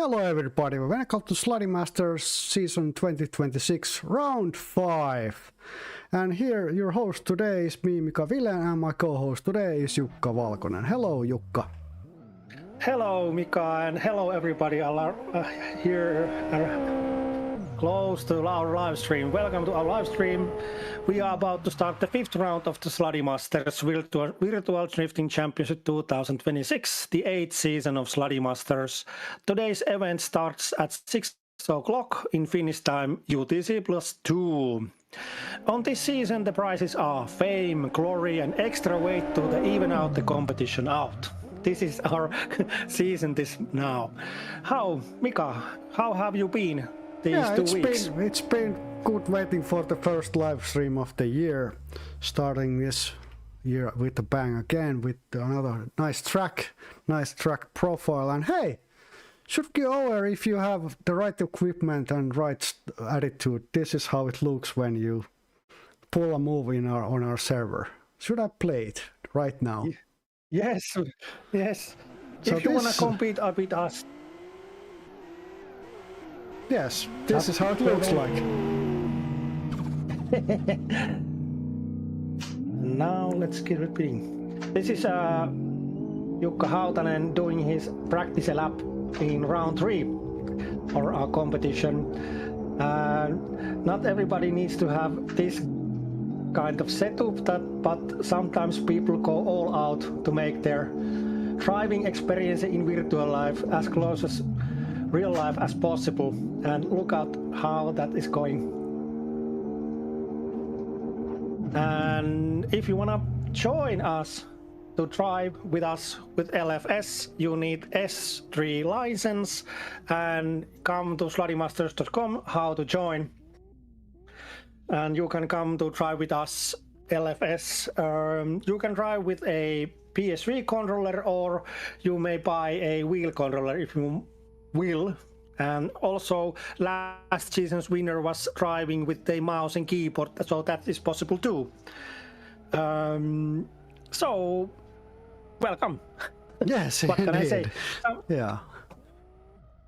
Hello everybody, welcome to SLADI Masters Season 2026 Round 5. And here your host today is me, Mika Vilen, and my co-host today is Jukka Valkonen. Hello Jukka. Hello Mika, and hello everybody here close to our live stream. Welcome to our live stream. We are about to start the 5th round of the SLADI Masters Virtual Drifting Championship 2026, the 8th season of SLADI Masters. Today's event starts at 6 o'clock in Finnish time, UTC +2. On this season, the prizes are fame, glory, and extra weight to even out the competition out. This is our season now. Mika, how have you been? It's been good waiting for the first live stream of the year, starting this year with a bang again with another nice track profile. And hey, should go over if you have the right equipment and right attitude. This is how it looks when you pull a move on our server. Should I play it right now? Yes. So if you want to compete with us. Yes, this is how it looks like. Now let's get repeating. This is Jukka Hautanen doing his practice lap in round 3 for our competition. Not everybody needs to have this kind of setup, but sometimes people go all out to make their driving experience in virtual life as close as real life as possible, and look at how that is going. And if you want to join us to drive with us with LFS, you need S3 license, and come to sladimasters.com how to join, and you can come to drive with us LFS. You can drive with a PS3 controller, or you may buy a wheel controller if you will. And also last season's winner was driving with a mouse and keyboard, so that is possible too. So welcome. Yes, what can I say? Yeah,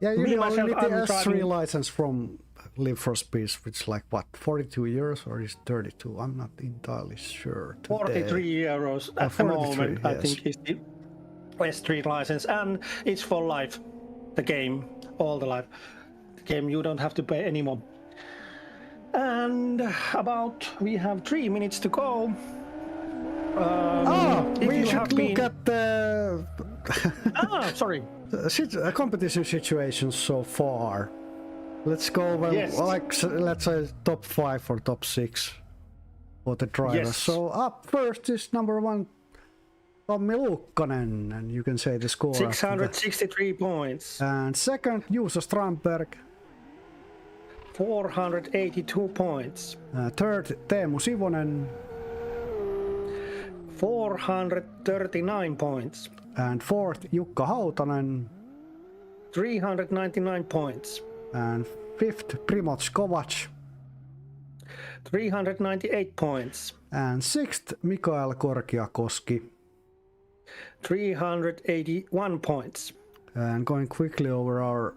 you need the S3 license from Live for Speed, which is like what, 42 euros or is 32? I'm not entirely sure today. 43 euros at the moment, yes. I think is the S3 license, and it's for life. The game, all the life. The game, you don't have to pay anymore. And we have 3 minutes to go. We should look at the sorry. Competition situations so far. Let's go over, let's say top 5 or top 6 for the drivers. Yes. So up first is number 1, Tommi Luukkonen, and you can say the score. 663 points. And second, Juuso Strandberg. 482 points. Third, Teemu Sivonen. 439 points. And fourth, Jukka Hautanen. 399 points. And fifth, Primoz Kovac. 398 points. And sixth, Mikael Korkiakoski. 381 points. And going quickly over our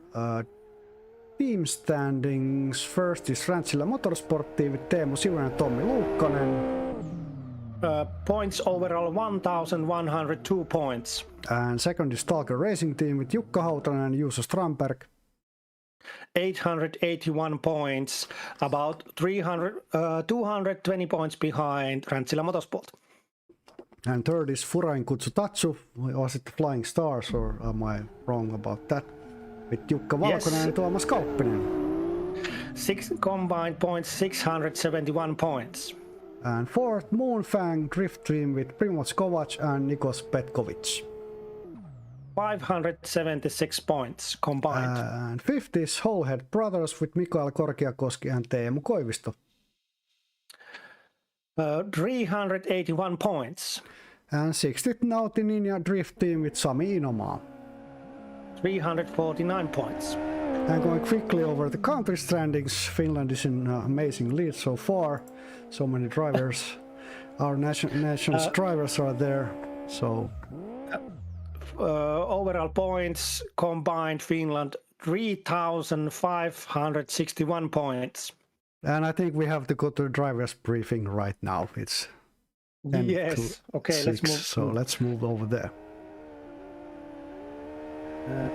team standings, first is Rantsila Motorsport Team with Teemu Sivonen and Tommi Luukkonen. Points overall 1,102 points. And second is Stalker Racing Team with Jukka Hautanen and Juuso Strandberg. 881 points, about 220 points behind Rantsila Motorsport. And third is Furain Kutsutatsu. Was it the Flying Stars, or am I wrong about that? With Jukka Valkonen and Tuomas Kauppinen. 6 combined points, 671 points. And fourth, Moonfang Drift Team with Primoz Kovac and Nikos Petkovic. 576 points combined. And fifth is Wholehead Brothers with Mikael Korkiakoski and Teemu Koivisto. 381 points. And sixth, Naughty Ninja Drift Team with Sami Inomaa. 349 points. And going quickly over the country standings, Finland is in amazing lead so far. So many drivers. Our nation's drivers are there. So overall points combined Finland 3,561 points. And I think we have to go to driver's briefing right now. It's 10 yes. to Okay, 6, let's move. so let's move over there. And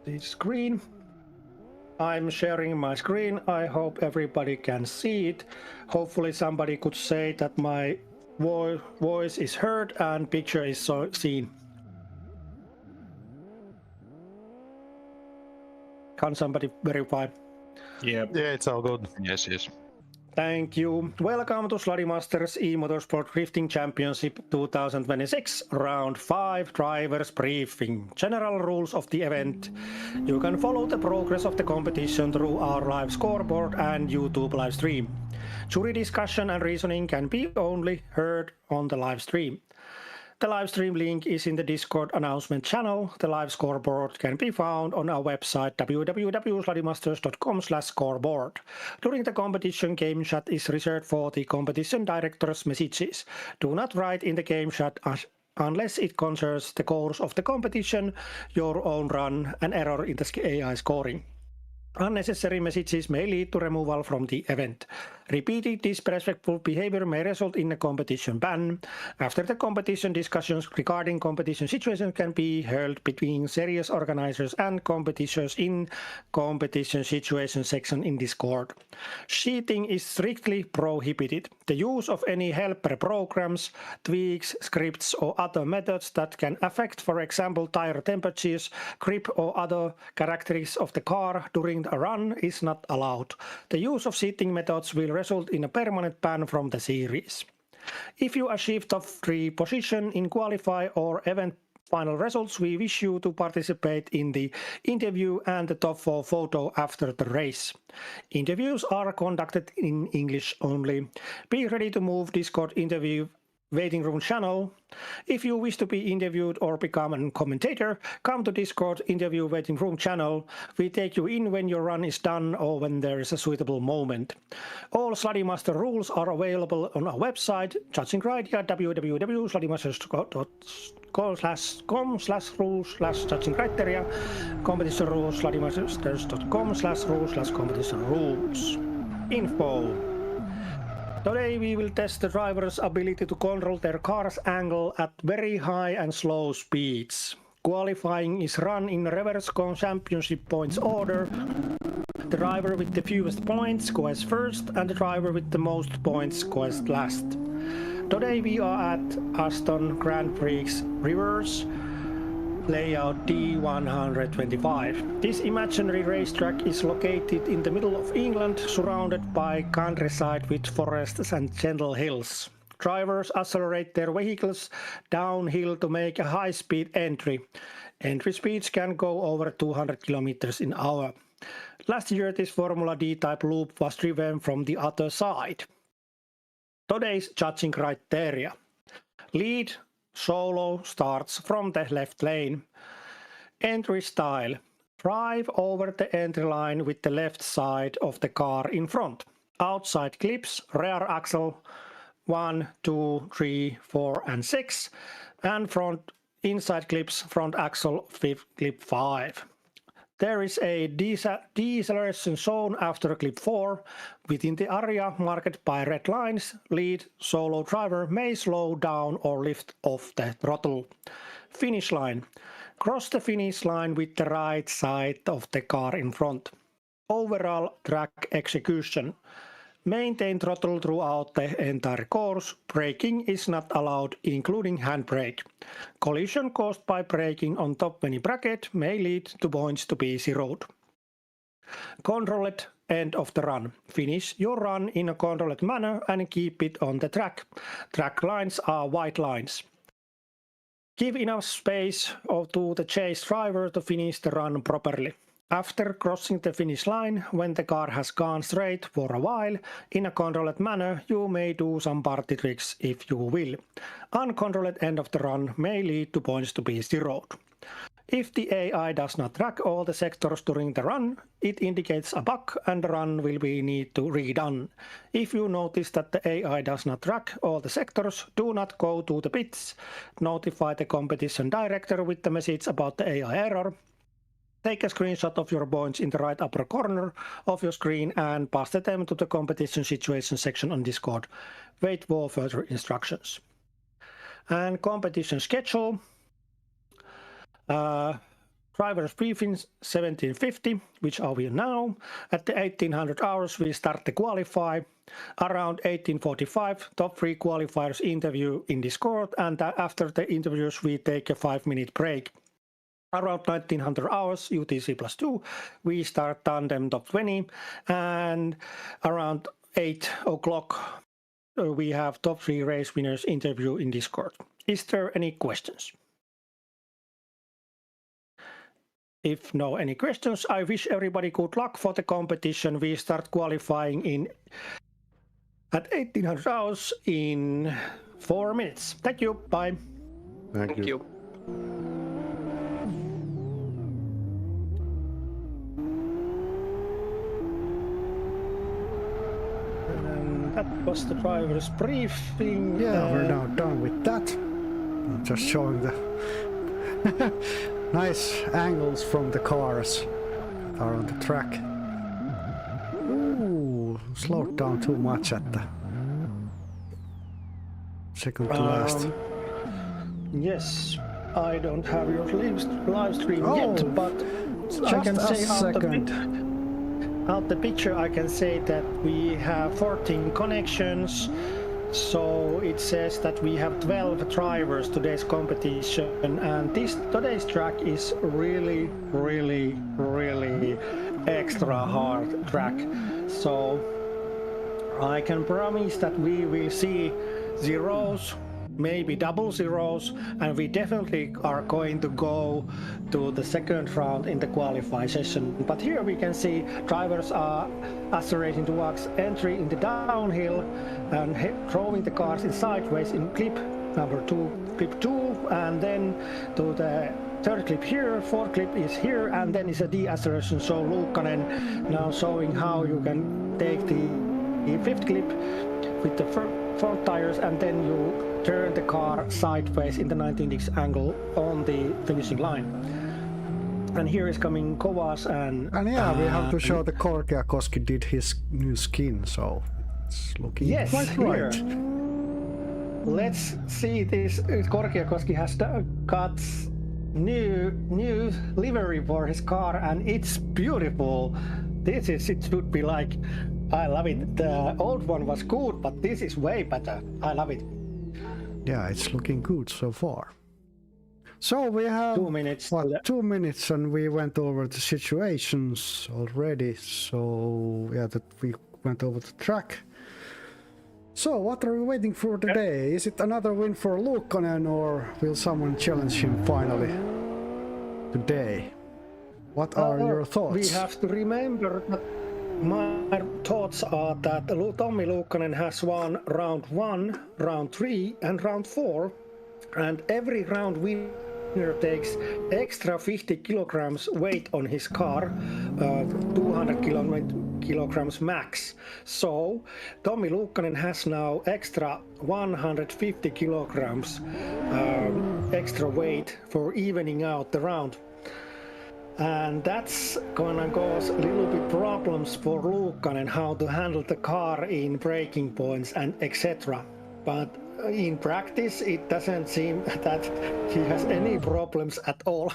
the screen. I'm sharing my screen. I hope everybody can see it. Hopefully somebody could say that my voice is heard and picture is seen. Can somebody verify? Yeah, it's all good. Yes. Thank you. Welcome to SLADI Masters eMotorsport Drifting Championship 2026, Round 5 Drivers Briefing. General rules of the event. You can follow the progress of the competition through our live scoreboard and YouTube live stream. Jury discussion and reasoning can be only heard on the live stream. The live stream link is in the Discord announcement channel. The live scoreboard can be found on our website www.sladimasters.com/scoreboard. During the competition, game chat is reserved for the competition director's messages. Do not write in the game chat unless it concerns the course of the competition, your own run, an error in the AI scoring. Unnecessary messages may lead to removal from the event. Repeated disrespectful behavior may result in a competition ban. After the competition, discussions regarding competition situations can be held between series organizers and competitors in competition situation section in Discord. Cheating is strictly prohibited. The use of any helper programs, tweaks, scripts, or other methods that can affect, for example, tire temperatures, grip, or other characteristics of the car during a run is not allowed. The use of cheating methods will result in a permanent ban from the series. If you achieve top 3 position in qualify or event final results, we wish you to participate in the interview and the top 4 photo after the race. Interviews are conducted in English only. Be ready to move Discord interview waiting room channel. If you wish to be interviewed or become a commentator, come to Discord interview waiting room channel. We take you in when your run is done or when there is a suitable moment. All SLADI Master rules are available on our website, judging criteria www.sladimasters.com/rules/judging criteria, competition rules sladimasters.com/rules/competition rules. Info. Today we will test the driver's ability to control their car's angle at very high and slow speeds. Qualifying is run in reverse championship points order. The driver with the fewest points goes first and the driver with the most points goes last. Today we are at Aston Grand Prix Reverse Layout D125. This imaginary racetrack is located in the middle of England, surrounded by countryside with forests and gentle hills. Drivers accelerate their vehicles downhill to make a high-speed entry. Entry speeds can go over 200 km an hour. Last year this Formula D-type loop was driven from the other side. Today's judging criteria. Lead solo starts from the left lane. Entry style. Drive over the entry line with the left side of the car in front. Outside clips, rear axle 1, 2, 3, 4 and 6, and front inside clips, front axle clip 5. There is a deceleration zone after clip 4. Within the area marked by red lines, lead solo driver may slow down or lift off the throttle. Finish line. Cross the finish line with the right side of the car in front. Overall track execution. Maintain throttle throughout the entire course. Braking is not allowed, including handbrake. Collision caused by braking on top many bracket may lead to points to be zeroed. Controlled end of the run. Finish your run in a controlled manner and keep it on the track. Track lines are white lines. Give enough space to the chase driver to finish the run properly. After crossing the finish line, when the car has gone straight for a while, in a controlled manner, you may do some party tricks if you will. Uncontrolled end of the run may lead to points to be zeroed. If the AI does not track all the sectors during the run, it indicates a bug and the run will be need to redone. If you notice that the AI does not track all the sectors, do not go to the pits. Notify the competition director with the message about the AI error. Take a screenshot of your points in the right upper corner of your screen and pass them to the competition situation section on Discord. Wait for further instructions. And competition schedule. Drivers briefing 1750, which are we now. At the 1800 hours, we start to qualify. Around 1845, top 3 qualifiers interview in Discord, and after the interviews, we take a 5-minute break. Around 1900 hours, UTC+2, we start tandem top 20, and around 8 o'clock, we have top 3 race winners interview in Discord. Is there any questions? If no any questions, I wish everybody good luck for the competition. We start qualifying at 1800 hours in 4 minutes. Thank you. Bye. Thank you. And that was the driver's briefing. Yeah, we're now done with that. I'm just showing the nice angles from the cars that are on the track. Ooh, slowed down too much at the second to last. Yes, I don't have your live stream yet, but I can say out the picture I can say that we have 14 connections. So it says that we have 12 drivers today's competition, and today's track is really extra hard track. So I can promise that we will see zeros, maybe double zeros, and we definitely are going to go to the second round in the qualifying session. But here we can see drivers are accelerating towards entry in the downhill and throwing the cars in sideways in clip number 2, clip 2, and then to the third clip here, fourth clip is here, and then is a deceleration. So Luukkanen now showing how you can take the fifth clip with the front tires, and then you turn the car sideways in the 90° angle on the finishing line. And here is coming Kovas and yeah, we have to show the Korkeakoski did his new skin, so it's looking quite right. Let's see this. Korkeakoski has got new livery for his car, and it's beautiful. It should be like, I love it. The old one was good, but this is way better. I love it. Yeah, it's looking good so far. So we have 2 minutes. 2 minutes, and we went over the situations already. So yeah, that we went over the track. So what are we waiting for today? Is it another win for Luukkanen, or will someone challenge him finally today? What are your thoughts? We have to remember that my thoughts are that Tommi Luukkanen has won round 1, round 3, and round 4, and every round winner takes extra 50 kilograms weight on his car, 200 kilograms max. So Tommi Luukkanen has now extra 150 kilograms extra weight for evening out the round. And that's gonna cause a little bit problems for Luukkanen how to handle the car in braking points and etc. But in practice, it doesn't seem that he has any problems at all.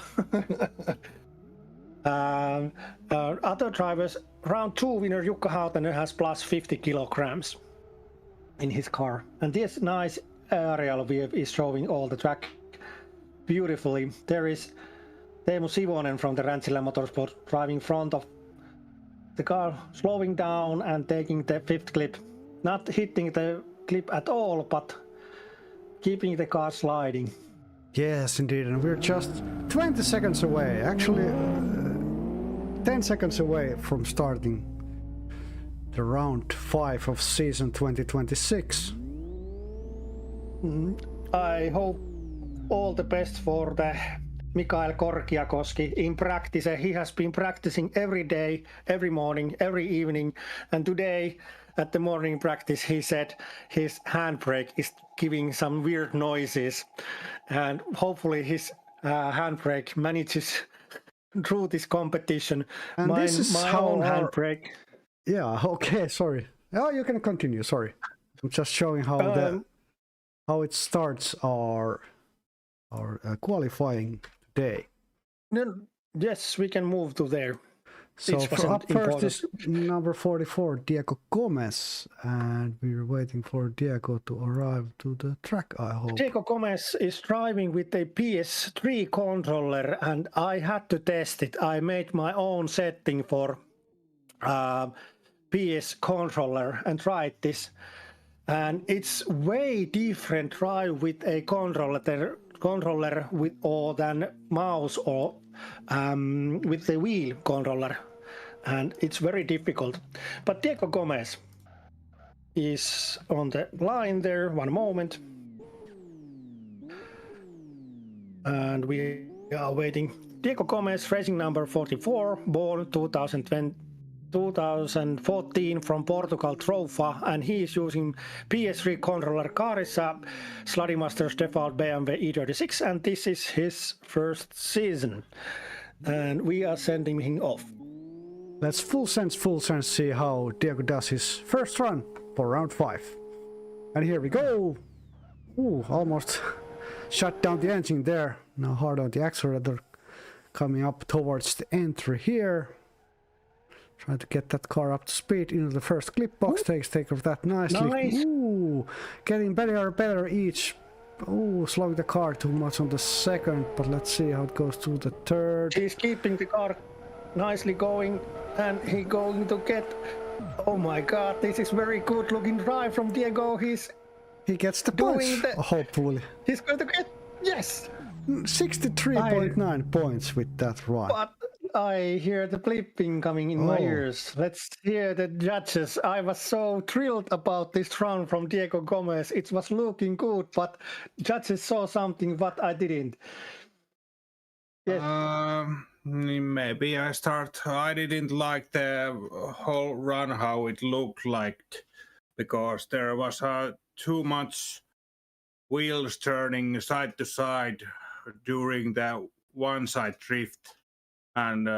Other drivers, round 2 winner Jukka Hautanen has plus 50 kilograms in his car. And this nice aerial view is showing all the track beautifully. There is Teemu Sivonen from the Rantsila Motorsport driving front of the car, slowing down and taking the fifth clip. Not hitting the clip at all, but keeping the car sliding. Yes, indeed, and we're just 20 seconds away. Actually, 10 seconds away from starting the round 5 of season 2026. I hope all the best for the Mikael Korkiakoski in practice. He has been practicing every day, every morning, every evening, and today at the morning practice he said his handbrake is giving some weird noises, and hopefully his handbrake manages through this competition. And this is my how own our... handbrake. Yeah, okay, sorry. Oh, you can continue, sorry. I'm just showing how it starts our qualifying day. Yes, we can move to there. So up first is number 44, Diego Gomez, and we're waiting for Diego to arrive to the track, I hope. Diego Gomez is driving with a PS3 controller, and I had to test it. I made my own setting for PS controller and tried this. And it's way different drive with a controller with or than mouse or with the wheel controller, and it's very difficult. But Diego Gomez is on the line there. One moment, and we are waiting. Diego Gomez, racing number 44, born 2014 from Portugal, Trofa, and he is using PS3 controller Carissa SLADI Masters default BMW E36, and this is his first season, and we are sending him off. Let's full sense see how Diego does his first run for round 5. And here we go. Ooh, almost shut down the engine there. Now hard on the accelerator, coming up towards the entry here. Trying to get that car up to speed into the first clip box. Takes take of that nicely. Nice. Ooh, getting better each. Ooh, slowing the car too much on the second, but let's see how it goes to the third. He's keeping the car nicely going, and he's going to get... Oh my god, this is very good looking drive from Diego. He gets the points, hopefully. He's going to get... Yes! 63.9 points with that run. But I hear the blipping coming in my ears. Let's hear the judges. I was so thrilled about this run from Diego Gomez. It was looking good, but judges saw something what I didn't. Yes. Maybe I didn't like the whole run, how it looked like, because there was too much wheels turning side to side during the one side drift. And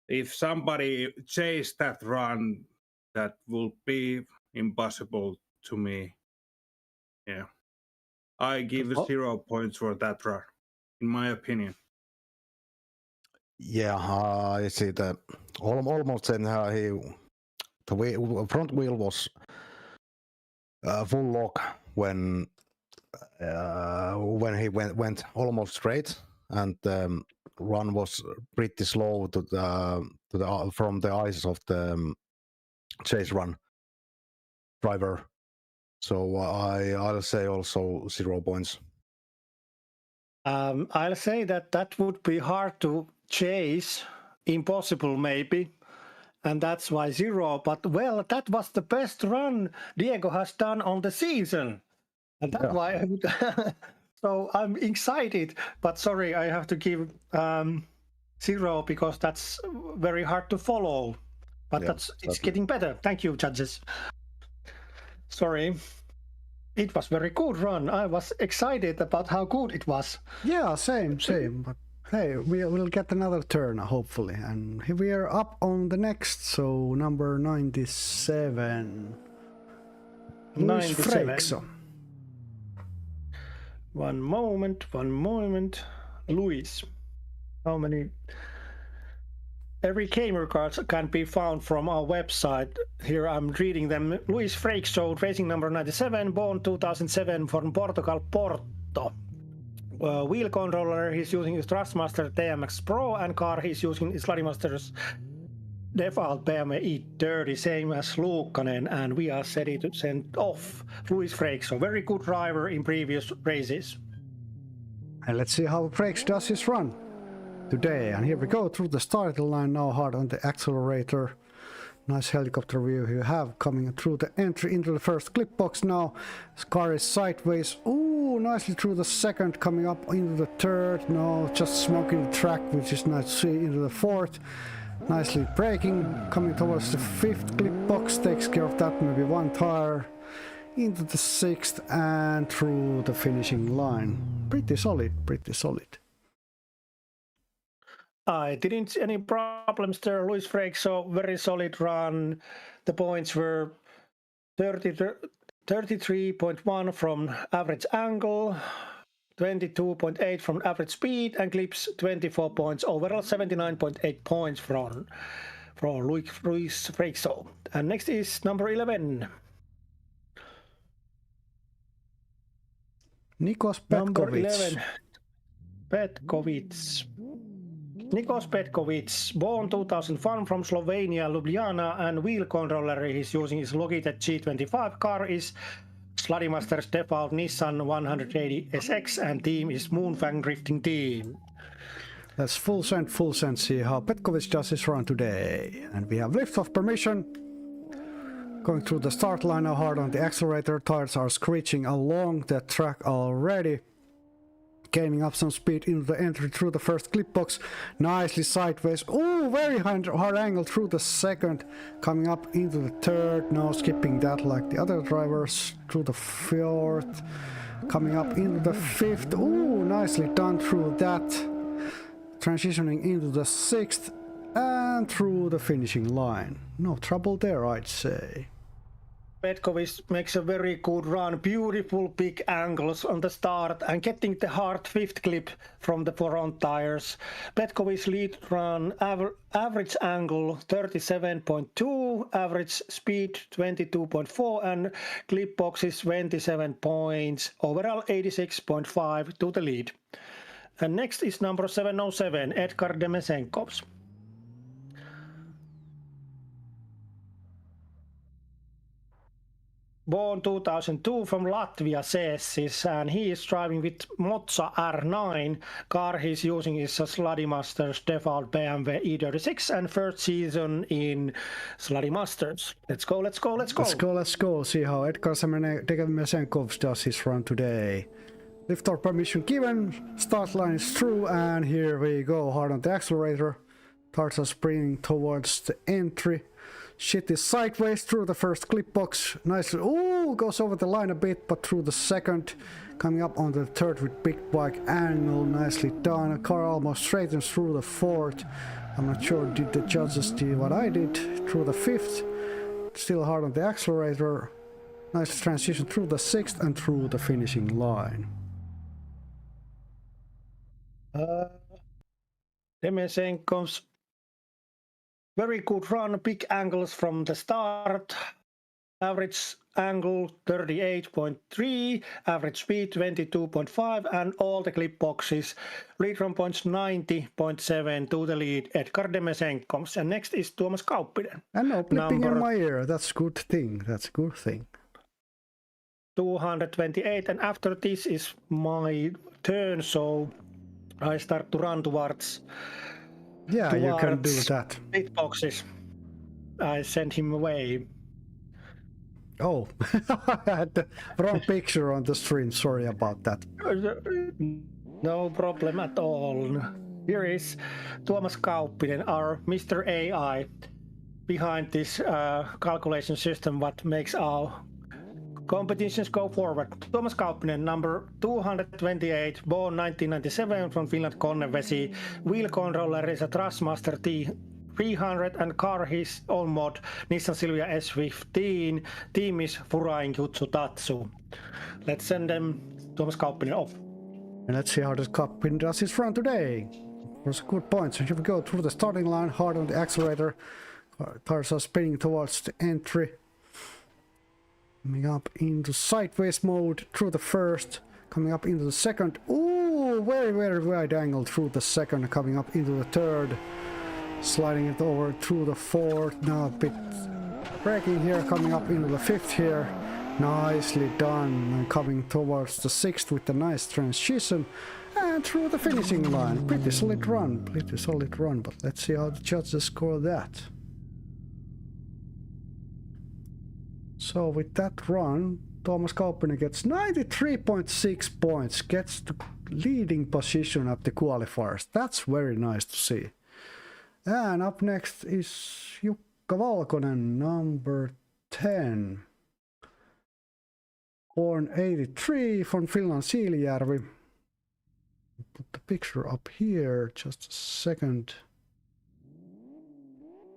if somebody chased that run, that would be impossible to me. Yeah, I give 0 points for that run, in my opinion. Yeah, I see that almost then the front wheel was full lock when he went almost straight, and run was pretty slow from the eyes of the chase run driver. So I'll say also 0 points. I'll say that would be hard to chase, impossible maybe, and that's why 0. But well, that was the best run Diego has done on the season, and that's why I would. So I'm excited, but sorry, I have to give 0 because that's very hard to follow. But it's getting better. Thank you, judges. Sorry. It was very good run. I was excited about how good it was. Yeah, same. But hey, we'll get another turn, hopefully. And here we are up on the next, so number 97. 97. One moment. Luis, how many? Every gamer cards can be found from our website. Here I'm reading them. Luis Freixo, racing number 97, born 2007 from Portugal, Porto. Wheel controller, he's using his Thrustmaster TMX Pro, and car he's using his SLADI Masters default BMW E30, same as Luukkanen, and we are ready to send off Luis Freixo. Very good driver in previous races. And let's see how Freixo does his run. today. And here we go through the starting line now, hard on the accelerator. Nice helicopter view you have coming through the entry into the first clip box now. This car is sideways. Ooh, nicely through the second, coming up into the third. No, just smoking the track, which is nice to see, into the fourth. Nicely braking, coming towards the fifth clip box, takes care of that, maybe one tire. Into the sixth and through the finishing line. Pretty solid, pretty solid. I didn't see any problems there, Luis Frake, so very solid run. The points were 33.1 from average angle, 22.8 from average speed, and clips 24 points. Overall 79.8 points from Luis Frake. So, and next is number 11. Nikos Number Petkovic. 11. Petkovic. Nikos Petkovic, born 2001 from Slovenia, Ljubljana, and wheel controller he's using is Logitech G25. Car is SLADI Master's default Nissan 180 SX, and team is Moonfang Drifting Team. Let's full send, see how Petkovic does his run today. And we have liftoff permission. Going through the start line now, hard on the accelerator. Tires are screeching along the track already. Gaining up some speed into the entry through the first clip box. Nicely sideways. Oh, very hard angle through the second. Coming up into the third. No, skipping that like the other drivers. Through the fourth. Coming up into the fifth. Oh, nicely done through that. Transitioning into the sixth. And through the finishing line. No trouble there, I'd say. Petkovic makes a very good run, beautiful big angles on the start and getting the hard fifth clip from the front tires. Petkovic lead run average angle 37.2, average speed 22.4 and clip boxes 27 points, overall 86.5 to the lead. And next is number 707, Edgar Demesenkovs. Born 2002 from Latvia, Cēsis, and he is driving with Mozza R9. Car he's using is a SLADI Masters default BMW E36 and first season in SLADI Masters. Let's go. See how Edgar Demesenkovs does his run today. Liftoff permission given, start line is through, and here we go, hard on the accelerator. Tires are sprinting towards the entry. Shit is sideways through the first clip box. Nicely. Ooh, goes over the line a bit, but through the second. Coming up on the third with big bike angle. Nicely done. A car almost straightens through the fourth. I'm not sure did the judges do what I did. Through the fifth. Still hard on the accelerator. Nice transition through the sixth and through the finishing line. Demesenkovs. Very good run, big angles from the start. Average angle 38.3, average speed 22.5, and all the clip boxes. Lead run points 90.7 to the lead, Edgar Demesenkovs. And next is Tuomas Kauppinen. And no blipping in my ear, that's a good thing, 228, and after this is my turn, so I start to run towards... Yeah, you can do that. Pit boxes. I sent him away. Oh, I had the wrong picture on the stream. Sorry about that. No problem at all. Here is Tuomas Kauppinen, our Mr. AI, behind this calculation system what makes our competitions go forward. Tuomas Kauppinen, number 228, born 1997 from Finland, Konnevesi. Wheel controller is a Thrustmaster T300 and car his own mod, Nissan Silvia S15. Team is Furain Jutsu Tatsu. Let's send them Tuomas Kauppinen off. And let's see how this Kauppinen does his run today. There's good points. So here we go through the starting line, hard on the accelerator. Tires are spinning towards the entry. Coming up into sideways mode through the first, coming up into the second. Ooh, very wide angle through the second, coming up into the third, sliding it over through the fourth. Now a bit braking here, coming up into the fifth here. Nicely done. And coming towards the 6th with a nice transition. And through the finishing line. Pretty solid run. But let's see how the judges score that. So with that run, Thomas Kauppinen gets 93.6 points. Gets the leading position at the qualifiers. That's very nice to see. And up next is Jukka Valkonen, number 10. Born 83 from Finland, Siilijärvi. Put the picture up here, just a second.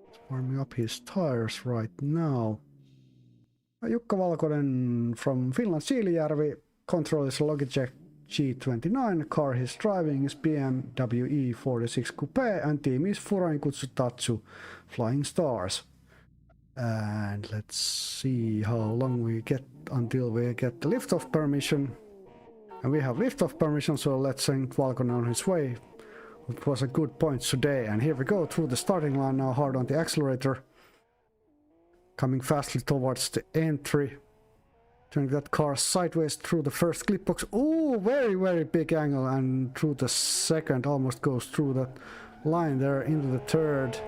It's warming up his tires right now. Jukka Valkonen from Finland, Siilijärvi. Control is a Logitech G29. Car he's driving is BMW E46 Coupe and team is Furain Kutsutatsu Flying Stars. And let's see how long we get until we get the liftoff permission. And we have liftoff permission, so let's send Valkonen on his way. It was a good point today. And here we go through the starting line now, hard on the accelerator. Coming fastly towards the entry. Turning that car sideways through the first clip box. Oh, very big angle, and through the second, almost goes through that line there into the third.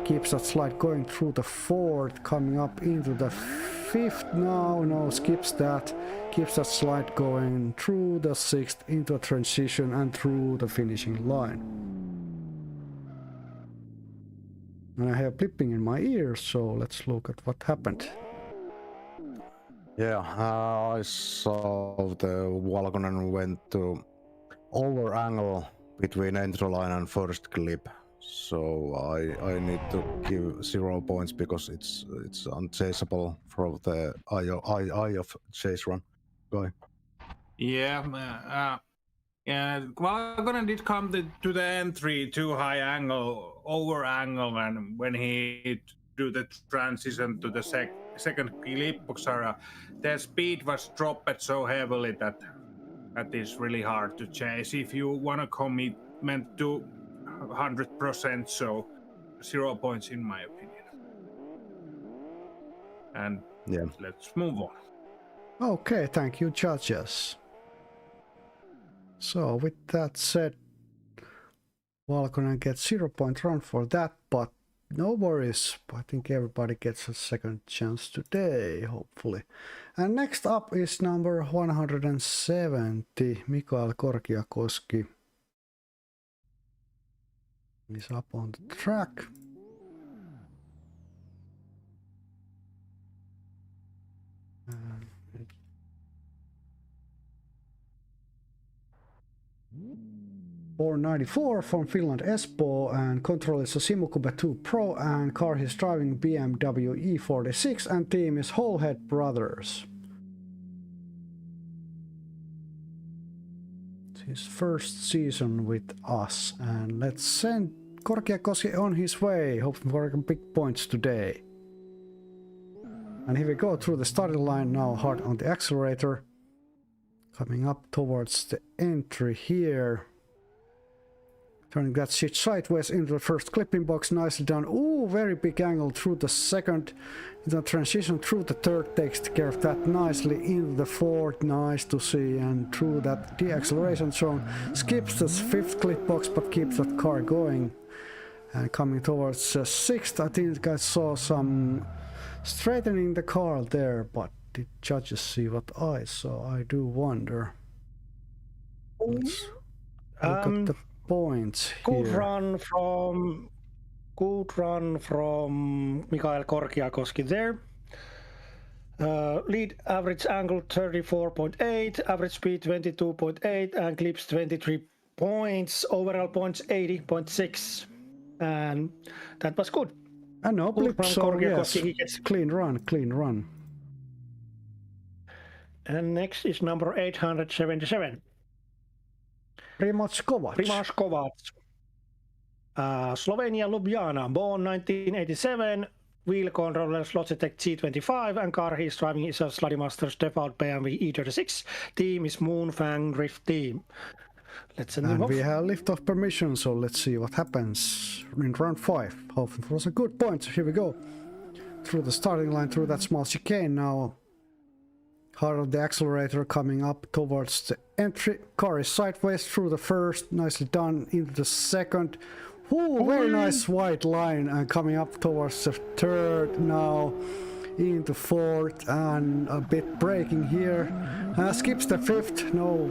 Keeps that slide going through the fourth, coming up into the fifth now. No, skips that. Keeps that slide going through the sixth, into a transition and through the finishing line. And I have blipping in my ears, so let's look at what happened. Yeah, I saw the Valkonen went to over angle between entry line and first clip, so I need to give 0 points because it's unchaseable from the eye of chase run guy. Yeah, Valkonen did come to the entry too high angle, over angle, and when he do the transition to the second clip box area, the speed was dropped so heavily that is really hard to chase if you want to commitment to 100%. So 0 points in my opinion. And yeah, let's move on. Okay, thank you, judges. So with that said, Valkonen gets 0 point run for that, but no worries. I think everybody gets a second chance today, hopefully. And next up is number 170, Mikael Korkiakoski. He's up on the track. Born 94 from Finland, Espoo, and control is a Simukube 2 Pro, and car he's driving BMW E46, and team is Wholehead Brothers. It's his first season with us, and let's send Korkiakoski on his way, hoping for big points today. And here we go through the starting line now, hard on the accelerator. Coming up towards the entry here. Turning that shit sideways into the first clipping box, nicely done. Ooh, very big angle through the second. The transition through the third takes care of that nicely. Into the fourth, nice to see. And through that deacceleration zone, skips the fifth clip box but keeps that car going. And coming towards the sixth, I think I saw some straightening the car there, but the judges see what I saw. I do wonder. Let's look at the points good here. Good run from Mikael Korkiakoski there. Lead average angle 34.8, average speed 22.8, and clips 23 points. Overall points 80.6, and that was good. And no blip, so yes, gets... clean run. And next is number 877. Primož Kovac. Slovenia, Ljubljana, born 1987, wheel controllers Logitech G25, and car he's driving is a SLADI Masters default BMW E36. Team is Moonfang Drift Team. Let's send him off. We have liftoff permission, so let's see what happens in round 5. Hoping for a good point. Here we go. Through the starting line, through that small chicane now. Hard on the accelerator coming up towards the entry. Car is sideways through the first. Nicely done into the second. Ooh, very nice white line and coming up towards the third now. Into fourth and a bit braking here. Skips the fifth. No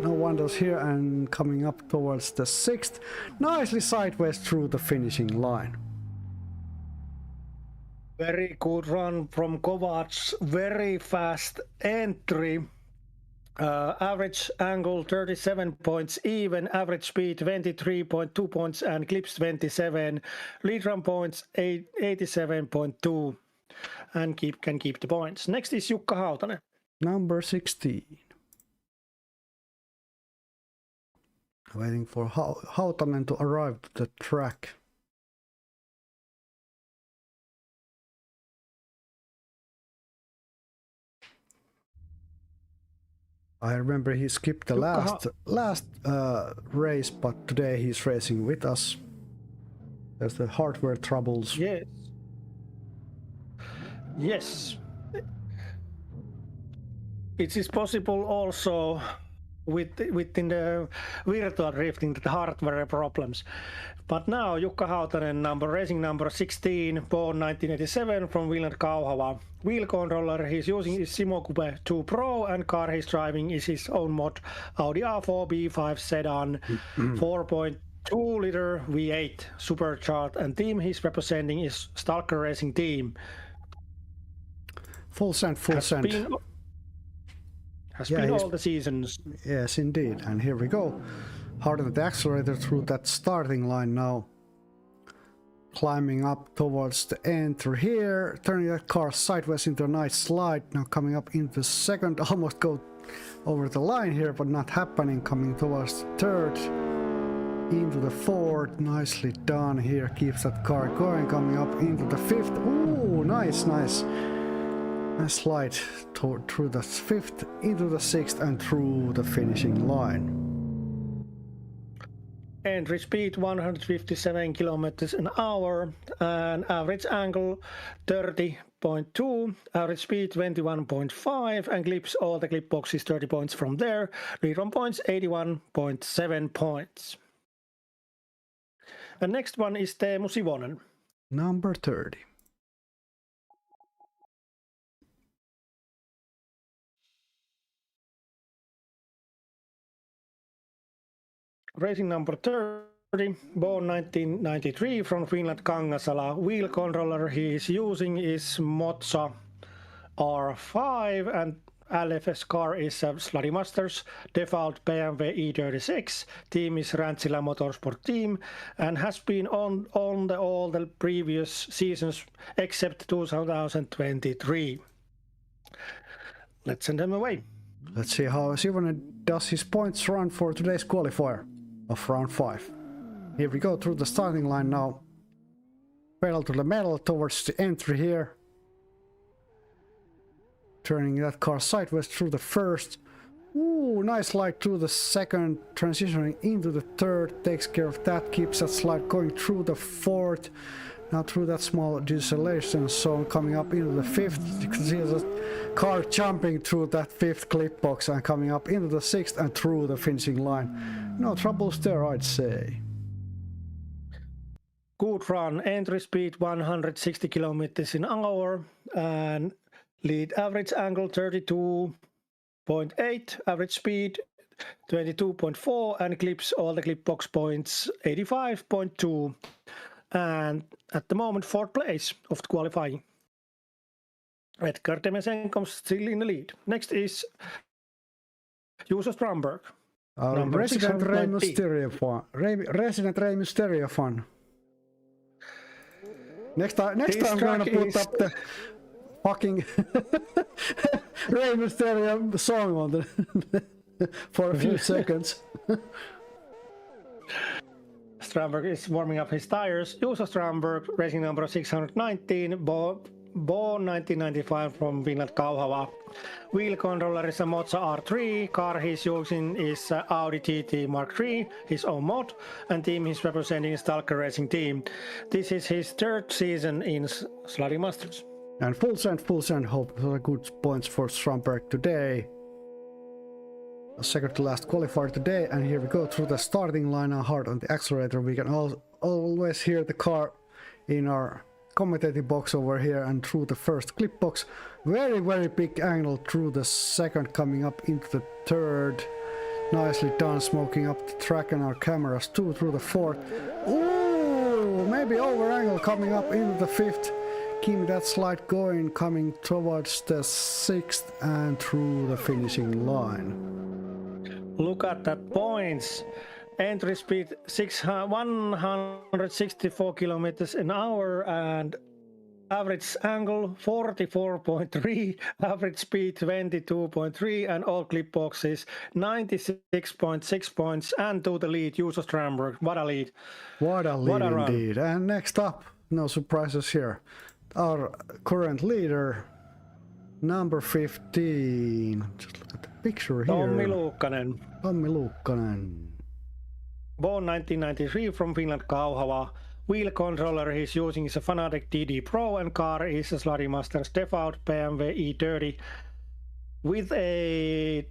wonders here and coming up towards the sixth. Nicely sideways through the finishing line. Very good run from Kovacs. Very fast entry. Average angle 37 points even, average speed 23.2 points and clips 27. Lead run points 87.2 and can keep the points. Next is Jukka Hautanen. Number 16. Waiting for Hautanen to arrive to the track. I remember he skipped the last race, but today he's racing with us. There's the hardware troubles. Yes. Yes. It is possible also within the virtual drifting, the hardware problems. But now Jukka Hautanen, racing number 16, born 1987 from Finland, Kauhava. Wheel controller he's using is Simo Coupe 2 Pro, and car he's driving is his own mod Audi A4 B5 sedan, 4.2 liter V8 supercharged, and team he's representing is Stalker Racing Team. Full send. Has been all the seasons. Yes, indeed. And here we go. Hard on the accelerator through that starting line now. Climbing up towards the enter here. Turning that car sideways into a nice slide. Now coming up into the second. Almost go over the line here, but not happening. Coming towards the third. Into the fourth. Nicely done here. Keeps that car going. Coming up into the fifth. Ooh, nice. A slide through the fifth, into the sixth, and through the finishing line. Entry speed 157 kilometers an hour, and average angle 30.2, average speed 21.5, and clips all the clip boxes 30 points from there. Lead run points 81.7 points. The next one is Teemu Sivonen. Number 30. Racing number 30, born 1993 from Finland, Kangasala. Wheel controller he is using is Mozza R5, and LFS car is a SLADI Masters default BMW E36. Team is Rantsila Motorsport team and has been on all the previous seasons except 2023. Let's send them away. Let's see how Sivonen does his points run for today's qualifier of round 5. Here we go through the starting line now. Pedal to the metal towards the entry here. Turning that car sideways through the first. Ooh, nice slide through the second. Transitioning into the third. Takes care of that. Keeps that slide going through the fourth. Now through that small deceleration zone, coming up into the fifth. You can see the car jumping through that fifth clip box and coming up into the sixth and through the finishing line. No troubles there, I'd say. Good run. Entry speed 160 kilometers an hour, and lead average angle 32.8, average speed 22.4, and clips all the clip box points 85.2. And at the moment, 4th place of the qualifying. Edgar Temessenko still in the lead. Next is Juuso Strandberg. Resident Rey Mysterio fan. Next time I'm gonna put up the fucking Rey Mysterio song on the for a few seconds. Strandberg is warming up his tires. Juuso Strandberg, racing number 619, born 1995 from Finland, Kauhava. Wheel controller is a Mozza R3. Car he's using is Audi TT Mark III, his own mod, and team he's representing Stalker Racing Team. This is his 3rd season in SLADI Masters. And full send, hope for good points for Stromberg today. A second to last qualifier today, and here we go through the starting line and hard on the accelerator. We can always hear the car in our commentating box over here and through the first clip box. Very big angle through the second, coming up into the third. Nicely done, smoking up the track and our cameras too through the fourth. Ooh, maybe over angle coming up into the fifth. Keeping that slide going, coming towards the sixth and through the finishing line. Look at that points. Entry speed 164 kilometers an hour and average angle 44.3, average speed 22.3, and all clip boxes 96.6 points, and to the lead, Juuso Strandberg. What a lead. What a lead indeed. Run. And next up, no surprises here, our current leader, number 15. Just look at the picture here. Tommi Luukkanen. Born 1993 from Finland, Kauhava. Wheel controller he's using is a Fanatec DD Pro, and car is a SLADI Master step-out BMW E30 with a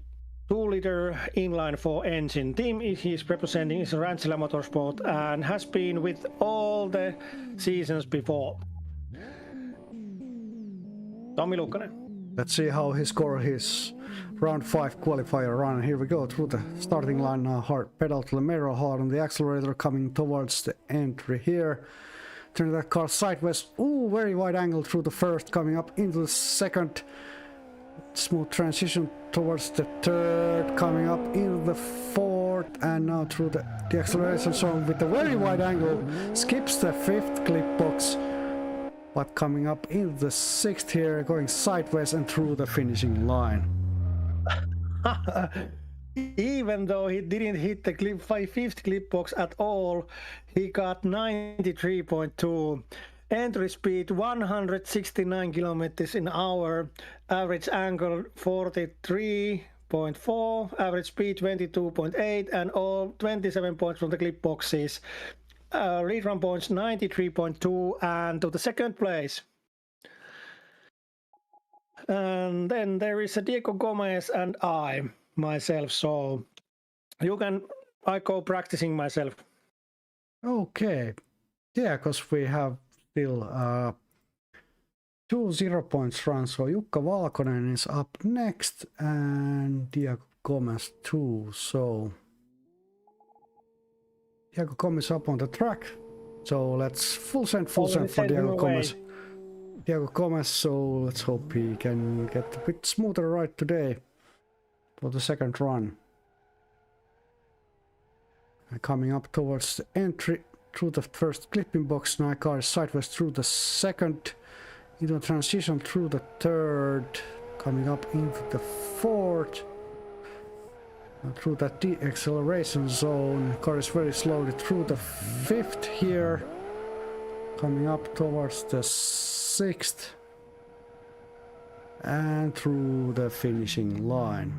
2-liter inline-4 engine. Team he's representing is Rantsila Motorsport and has been with all the seasons before. Tommi Luukkanen. Let's see how he scored his round 5 qualifier run. Here we go through the starting line now. Hard pedal to the metal, hard on the accelerator, coming towards the entry here. Turn that car sideways. Ooh, very wide angle through the first, coming up into the second. Smooth transition towards the third, coming up into the fourth, and now through the acceleration zone with a very wide angle. Skips the fifth clip box, but coming up into the sixth here, going sideways and through the finishing line. Even though he didn't hit the fifth clip box at all, he got 93.2. Entry speed 169 kilometers an hour, average angle 43.4, average speed 22.8, and all 27 points from the clip boxes. Lead run points 93.2, and to the second place. And then there is a Diego Gomez and myself, so I go practicing myself. Okay, yeah, because we have still 2 0 points runs, so Jukka Valkonen is up next and Diego Gomez too, so Diego Gomez up on the track, so let's full send for Diego Gomez. So let's hope he can get a bit smoother ride today for the second run. And coming up towards the entry through the first clipping box, now car is sideways through the second, into a transition through the third, coming up into the fourth, and through that deceleration zone. Car is very slowly through the fifth here, coming up towards the sixth, and through the finishing line.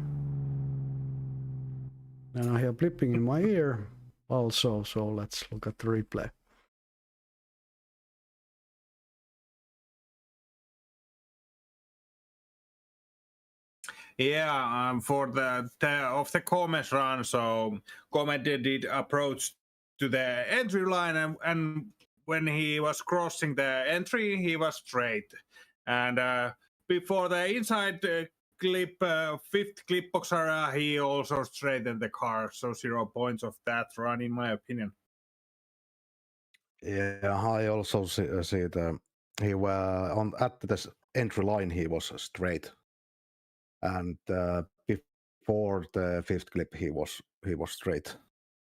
And I hear blipping in my ear also, so let's look at the replay. Yeah, for the of the Gomez run, so Gomez did approach to the entry line, and when he was crossing the entry, he was straight. And before the inside fifth clip box area, he also straightened the car, so 0 points of that run, in my opinion. Yeah, I also see that he was at the entry line. He was straight, and before the fifth clip, he was straight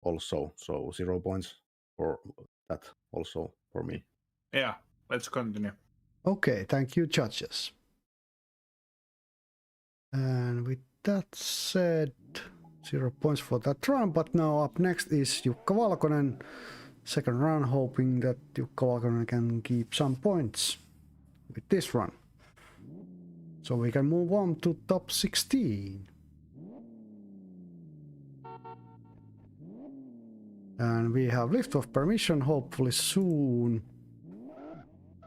also. So 0 points for that also for me. Yeah, let's continue. Okay, thank you, judges. And with that said, 0 points for that run, but now up next is Jukka Valkonen. Second run, hoping that Jukka Valkonen can keep some points with this run. So we can move on to top 16. And we have liftoff permission hopefully soon.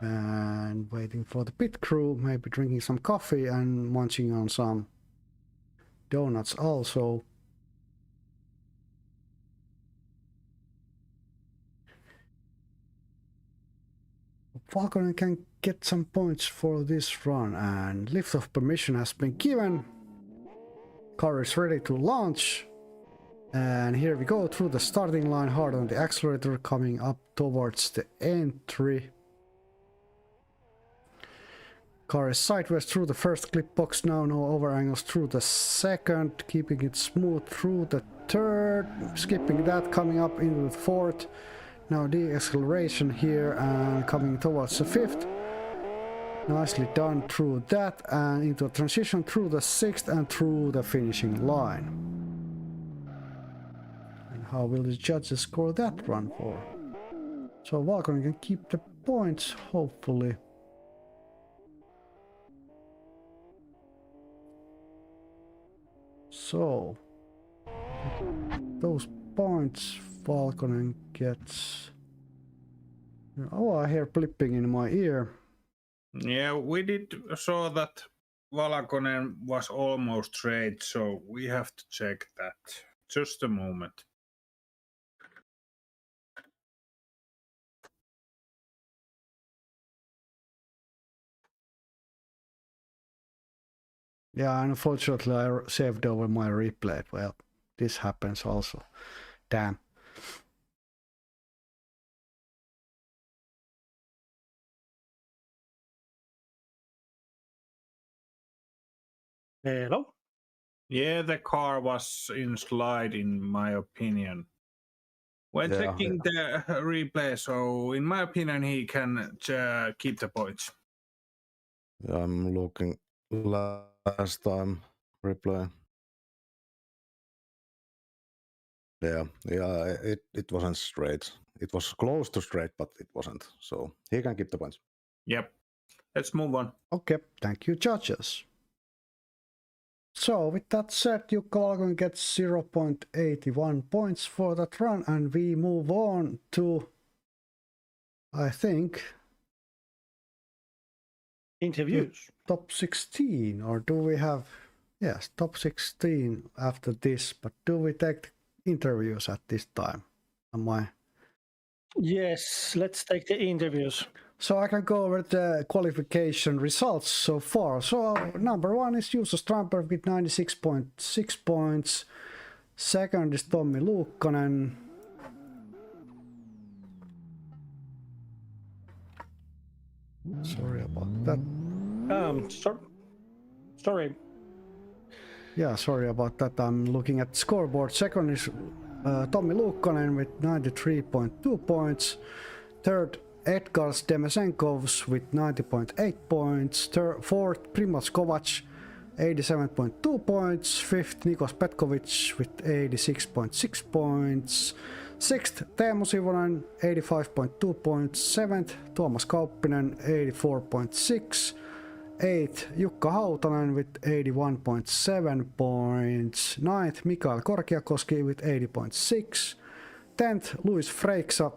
and waiting for the pit crew, maybe drinking some coffee and munching on some donuts also. Falcon can get some points for this run, and liftoff permission has been given. Car is ready to launch, and here we go through the starting line, hard on the accelerator, coming up towards the entry. Car is sideways through the first clip box now, no over angles through the second, keeping it smooth through the third, skipping that, coming up into the fourth. Now de-acceleration here and coming towards the fifth. Nicely done through that and into a transition through the sixth and through the finishing line. And how will the judges score that run for? So Valkyrie can keep the points, hopefully. So those points Valkonen gets. Oh, I hear blipping in my ear. Yeah, we did saw that Valkonen was almost straight, so we have to check that. Just a moment. Yeah, unfortunately I saved over my replay. Well, this happens also. Damn. Hello? Yeah, the car was in slide, in my opinion. When checking the replay, so in my opinion, he can keep the points. I'm looking last time replay. Yeah, it wasn't straight. It was close to straight, but it wasn't. So he can keep the points. Yep. Let's move on. Okay, thank you, judges. So with that said, Jukka Valkonen gets 0.81 points for that run, and we move on to, I think, interviews. Top 16, or do we have, yes, top 16 after this, but do we take interviews at this time? Am I? Yes, let's take the interviews. So I can go over the qualification results so far. So number one is Juuso Strandberg with 96.6 points. Second is Tommi Luukkonen. Sorry about that. Sorry. Yeah, sorry about that. I'm looking at the scoreboard. Second is Tommi Luukkonen with 93.2 points. Third, Edgars Demesenkovs with 90.8 points. Fourth, Primoz Kovac, 87.2 points. Fifth, Nikos Petkovic with 86.6 points. Sixth, Teemu Sivonen, 85.2 points. Seventh, Tuomas Kauppinen, 84.6. Eighth, Jukka Hautanen with 81.7 points. Ninth, Mikael Korkiakoski with 80.6. 10th, Luis Freiksa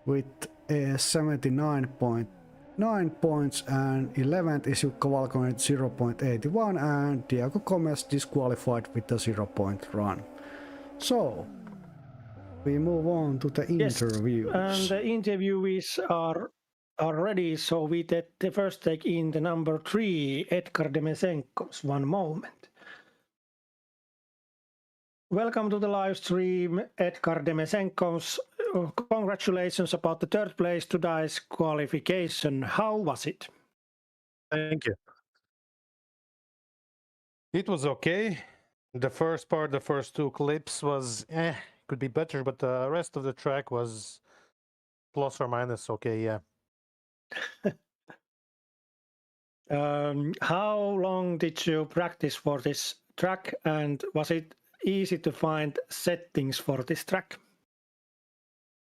with 79.9 points, and 11th is Jukka Valkonen at 0.81, and Diego Gomez disqualified with the 0-point run. So we move on to the interviews. And the interviewees are ready, so we first take in the number 3, Edgar Demesenkovs. One moment. Welcome to the live stream, Edgar Demesenkovs. Congratulations about the third place today's qualification. How was it? Thank you. It was okay. The first part, the first two clips was could be better, but the rest of the track was plus or minus okay, yeah. How long did you practice for this track, and was it easy to find settings for this track?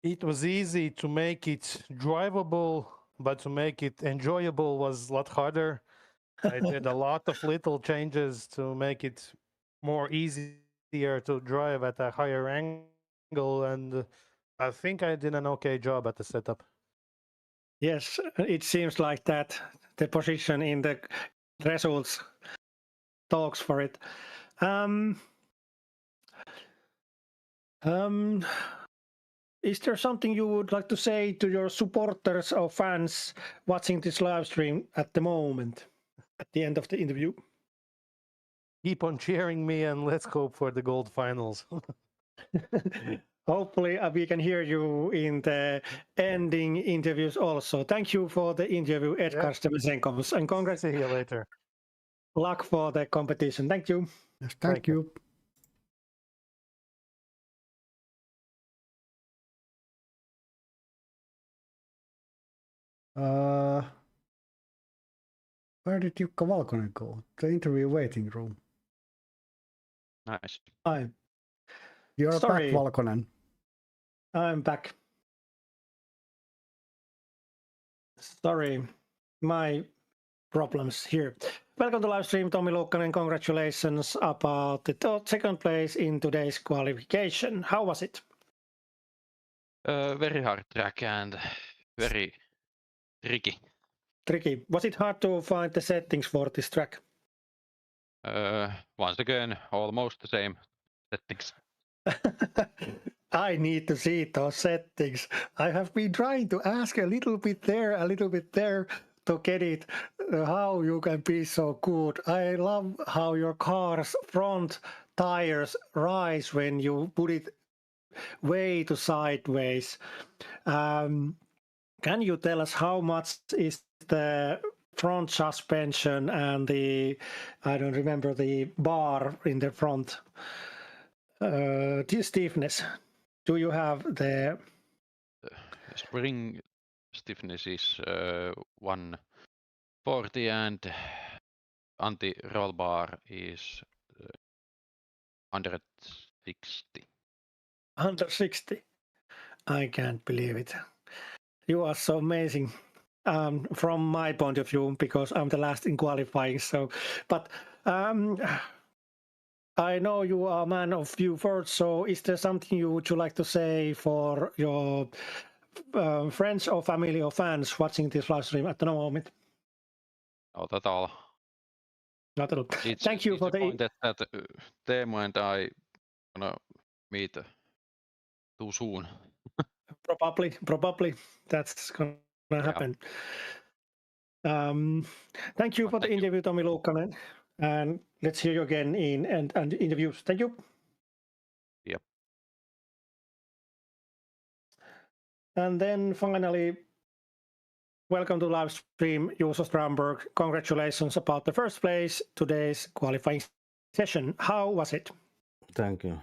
It was easy to make it drivable, but to make it enjoyable was a lot harder. I did a lot of little changes to make it more easier to drive at a higher angle, and I think I did an okay job at the setup. Yes, it seems like that. The position in the results talks for it. Is there something you would like to say to your supporters or fans watching this live stream at the moment, at the end of the interview? Keep on cheering me and let's go for the gold finals. Hopefully we can hear you in the ending interviews also. Thank you for the interview, Edgar Stemesenkovs, and congrats. See you later. Luck for the competition. Thank you. Yes, thank you. Where did Jukka Valkonen go? The interview waiting room. Nice. You're Sorry. back, Valkonen. I'm back. Sorry, my problems here. Welcome to live stream, Tommi Luukkanen. Congratulations about the second place in today's qualification. How was it? Very hard track and very tricky. Tricky. Was it hard to find the settings for this track? Once again, almost the same settings. I need to see those settings. I have been trying to ask a little bit there to get it. How you can be so good. I love how your car's front tires rise when you put it way to sideways. Can you tell us how much is the front suspension and the, I don't remember, the bar in the front, the stiffness? Do you have the spring stiffness is 140 and anti-roll bar is 160. 160? I can't believe it. You are so amazing. From my point of view, because I'm the last in qualifying. So, but I know you are a man of few words. So, is there something you would like to say for your friends or family or fans watching this live stream at the moment? Not at all. Not at all. It's, Thank you for the point that Teemu and I gonna meet too soon. Probably that's gonna happen. Thank you for the interview, Tommi Luukkanen, and let's hear you again in and interviews. Thank you. Yep. And then finally, welcome to live stream, Juuso Strandberg. Congratulations about the first place today's qualifying session. How was it? Thank you.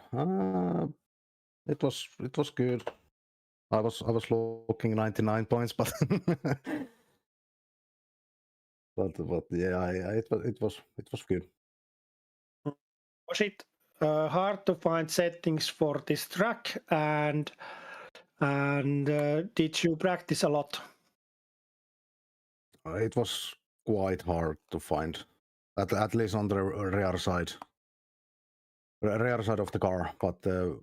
It was good. I was looking 99 points, but but yeah, it was good. Was it hard to find settings for this track, and did you practice a lot? It was quite hard to find, at least on the rear side of the car. But the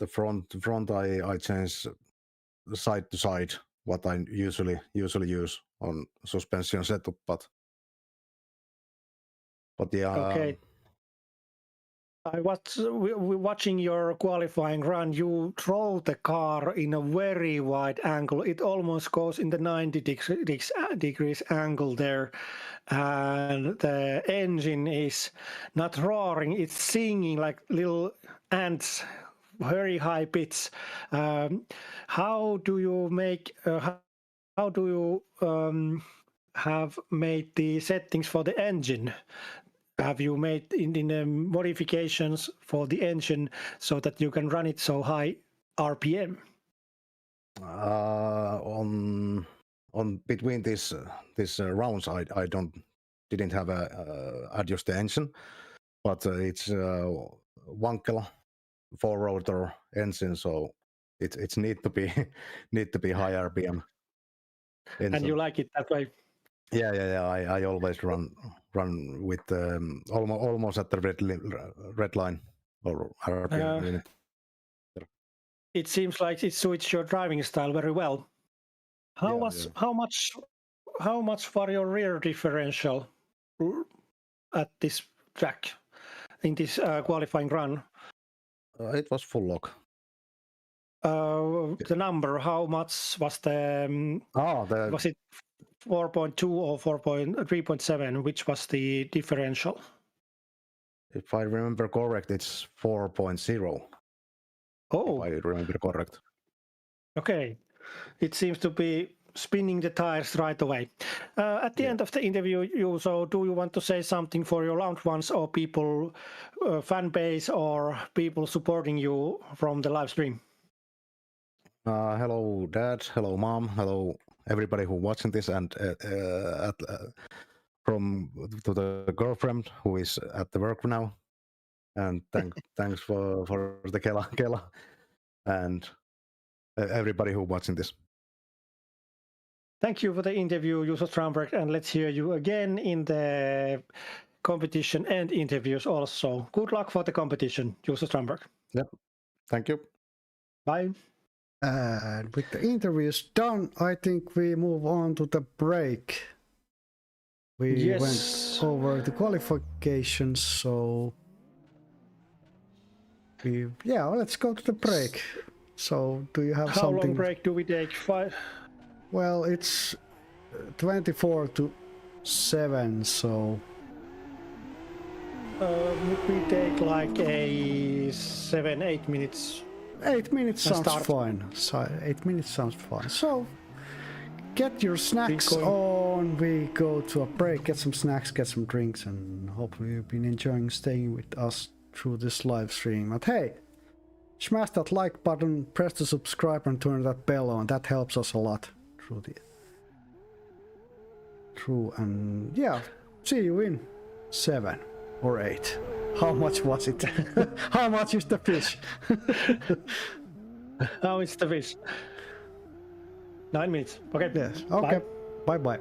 front I changed side to side, what I usually use on suspension setup. But yeah. Okay. I was watching your qualifying run. You drove the car in a very wide angle. It almost goes in the 90 degrees angle there. And the engine is not roaring, it's singing like little ants, very high pitch. How do you make, how do you have made the settings for the engine? Have you made in modifications for the engine so that you can run it so high RPM? On between these rounds, I didn't have adjust the engine, but it's Wankel 4-rotor engine, so it's need to be high RPM engine. And you like it that way? Yeah. I always run with almost at the red line or RPM unit. It seems like it suits your driving style very well. How Yeah, much? yeah. How much for your rear differential at this track in this qualifying run? It was full lock. The number. How much was the? Was it 4.2 or 3.7? Which was the differential? If I remember correct, it's 4.0. Oh, If I remember correct. okay. It seems to be spinning the tires right away. At the end of the interview, do you want to say something for your loved ones or people, fan base or people supporting you from the live stream? Hello, Dad. Hello, Mom. Hello, everybody who watching this, and from to the girlfriend who is at the work now, and thanks for the Kela, and everybody who watching this. Thank you for the interview, Juuso Strandberg, and let's hear you again in the competition and interviews also. Good luck for the competition, Juuso Strandberg. Yep. Thank you. Bye. And with the interviews done, I think we move on to the break. We went over the qualifications, so let's go to the break. So, do you have something? How long break do we take? 5? Well, it's 24 to 7, so would we take like a 7-8 minutes? 8 minutes sounds fine. So 8 minutes sounds fine. So get your snacks on. We go to a break, get some snacks, get some drinks, and hopefully you've been enjoying staying with us through this live stream. But hey, smash that like button, press the subscribe, and turn that bell on. That helps us a lot and yeah, see you in 7 or 8. How much was it? How much is the fish? How is the fish? 9 minutes. Okay. Yes. Okay. Bye.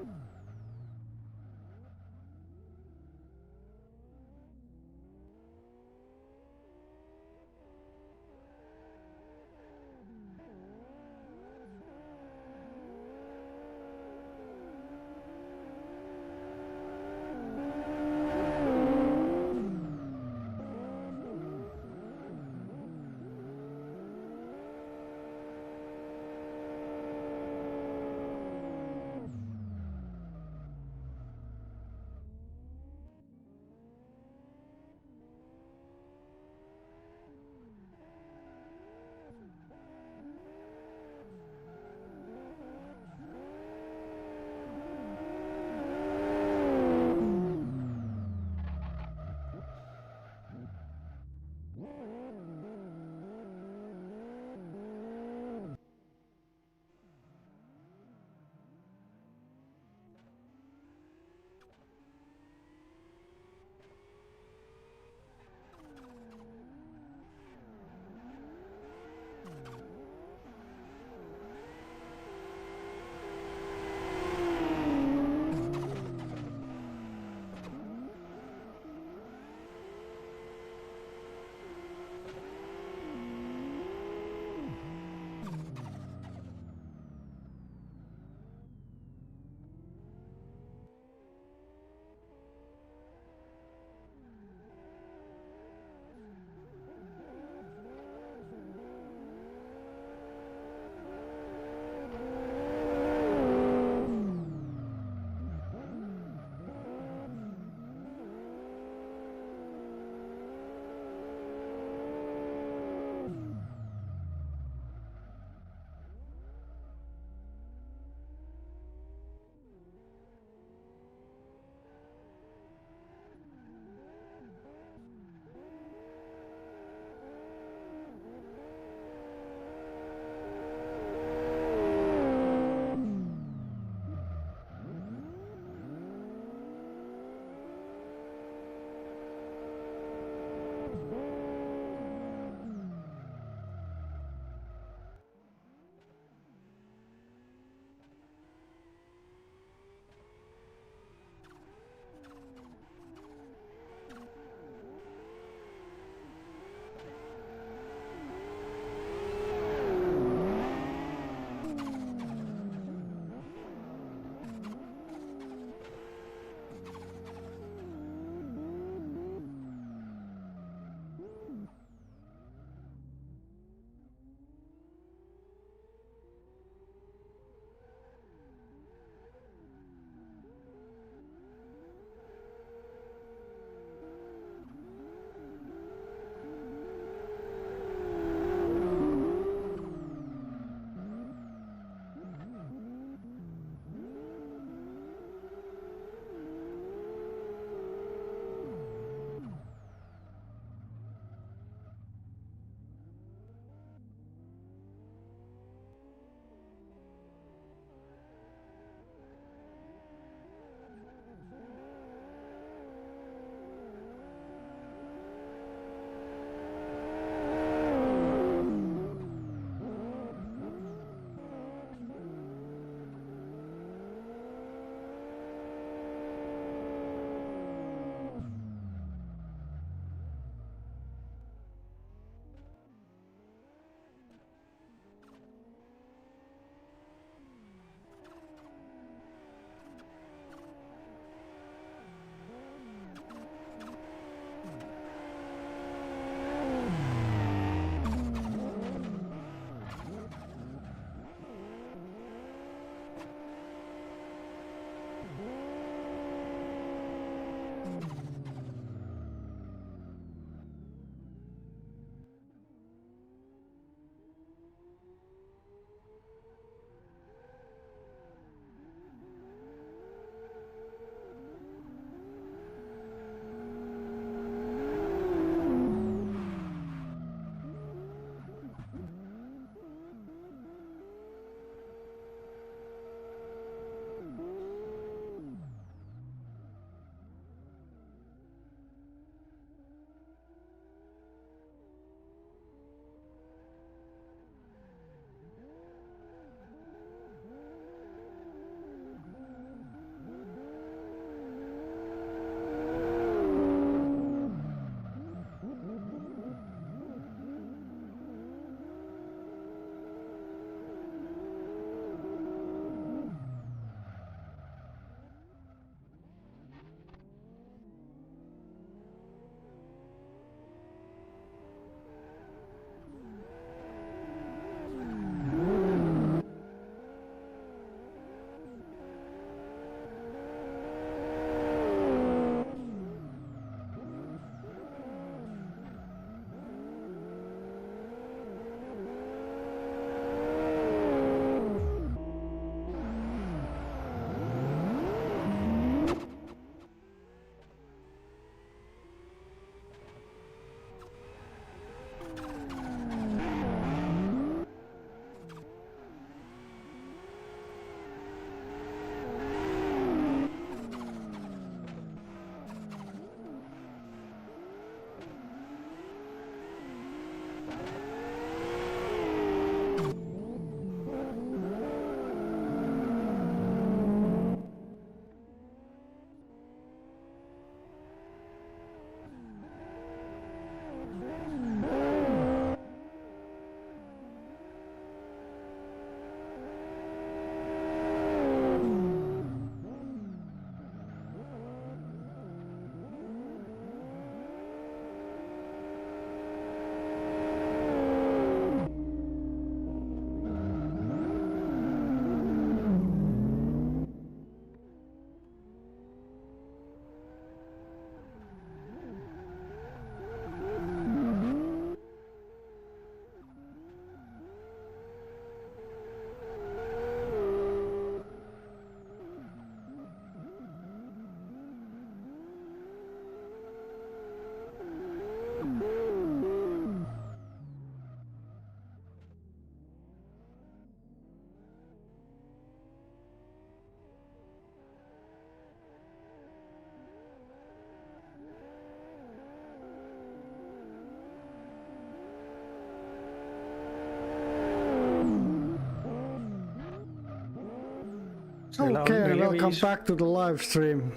Okay, welcome back to the live stream.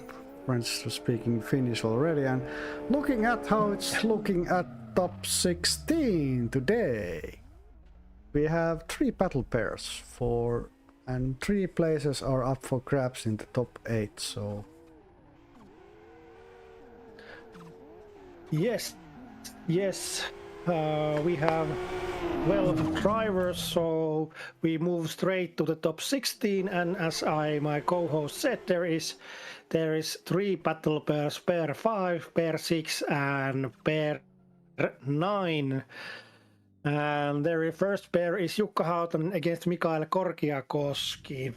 Friends speaking Finnish already, and looking at how it's looking at top 16 today. We have 3 battle pairs and 3 places are up for grabs in the top 8, so... Yes. We have 12 drivers, so we move straight to the top 16. And as my co-host said, there is 3 battle pairs: pair 5, pair 6, and pair 9. And the first pair is Jukka Hautanen against Mikael Korkeakoski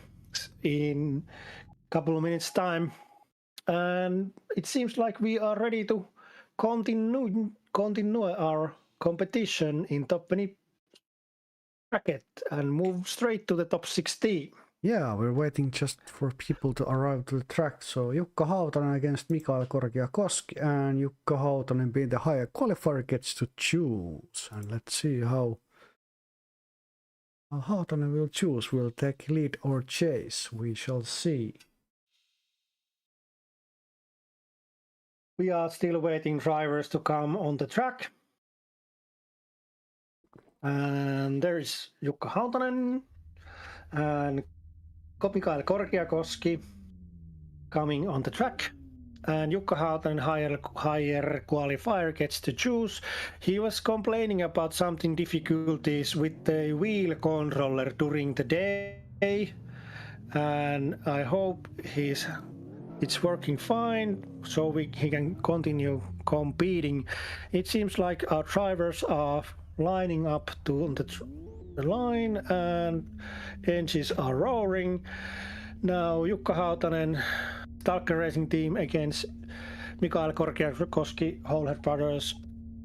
in a couple of minutes' time. And it seems like we are ready to continue our competition in top 20 bracket and move straight to the top 16. Yeah, we're waiting just for people to arrive to the track. So Jukka Hautanen against Mikael Korkeakoski, and Jukka Hautanen being the higher qualifier gets to choose. And let's see how Hautanen will choose. Will take lead or chase? We shall see. We are still waiting drivers to come on the track. And there is Jukka Hautanen and Mikael Korkeakoski coming on the track. And Jukka Hautanen, higher qualifier, gets to choose. He was complaining about something difficulties with the wheel controller during the day. And I hope it's working fine, so he can continue competing. It seems like our drivers are lining up to the line, and engines are roaring. Now Jukka Hautanen, Stalker Racing Team against Mikael Korkeakoski, Wholehead Brothers.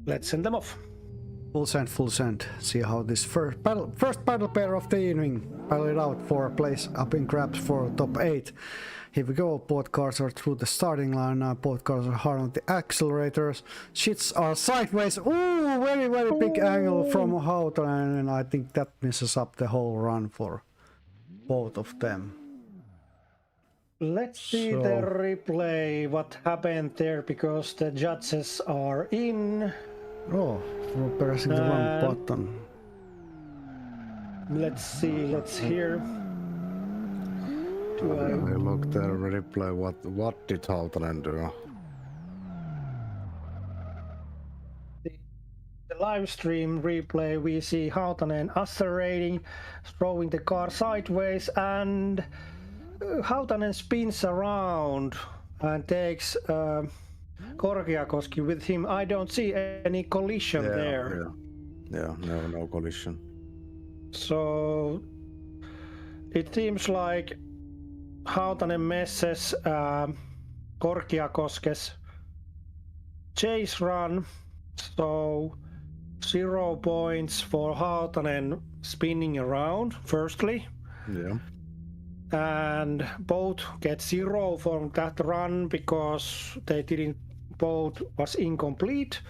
Let's send them off. Full send. See how this first battle pair of the evening battle it out for a place up in grabs for top 8. Here we go. Both cars are through the starting line now. Both cars are hard on the accelerators. Shits are sideways. Ooh, very big angle from Hautanen, and I think that messes up the whole run for both of them. Let's see the replay, what happened there, because the judges are in. Oh, we're pressing the wrong button. Let's hear. I looked at the replay. What did Hautanen do? The live stream replay, we see Hautanen accelerating, throwing the car sideways, and Hautanen spins around and takes Korkeakoski with him. I don't see any collision there. Yeah, no collision. So it seems like Hautanen messes Korkeakoske's chase run. So 0 points for Hautanen spinning around, firstly. Yeah. And both get 0 from that run because they both was incomplete,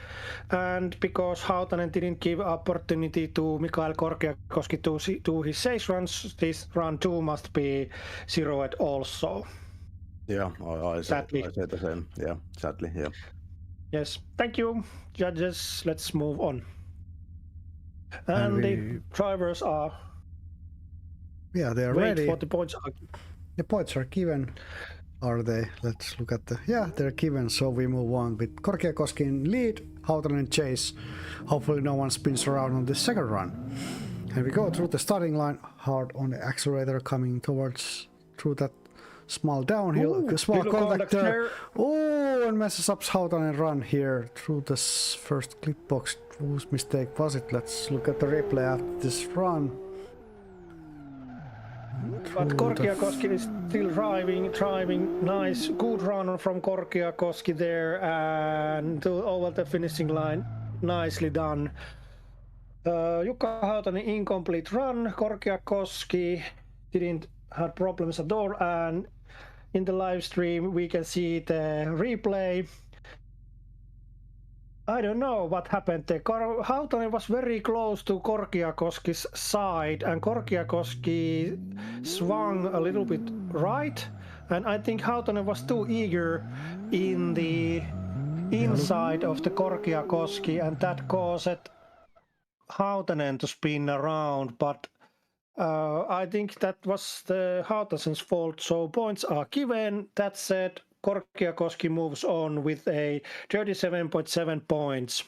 and because Hautanen didn't give opportunity to Mikael Korkeakoski to do his chase runs, this run 2 must be 0 also. Yeah, I said the same. Yeah, sadly, yeah. Yes, thank you, judges. Let's move on. And the drivers are... Yeah, they are ready. For the points. The points are given. Are they? Let's look at the... Yeah, they're given, so we move on with Korkeakoski in lead, Hautanen in chase. Hopefully no one spins around on the second run. And we go through the starting line, hard on the accelerator, coming through that small downhill, small contact there. Oh, and messes up Hautanen run here through this first clip box. Whose mistake was it? Let's look at the replay after this run. But Korkeakoski is still driving. Nice, good run from Korkeakoski there, and over the finishing line. Nicely done. Jukka Hautanen incomplete run. Korkeakoski didn't have problems at all, and in the live stream we can see the replay. I don't know what happened there. Hautanen was very close to Korkiakoski's side, and Korkiakoski swung a little bit right, and I think Hautanen was too eager in the inside of the Korkiakoski, and that caused Hautanen to spin around, but I think that was the Hautasen's fault, so points are given. That said, Korkiakoski moves on with a 37.7 points.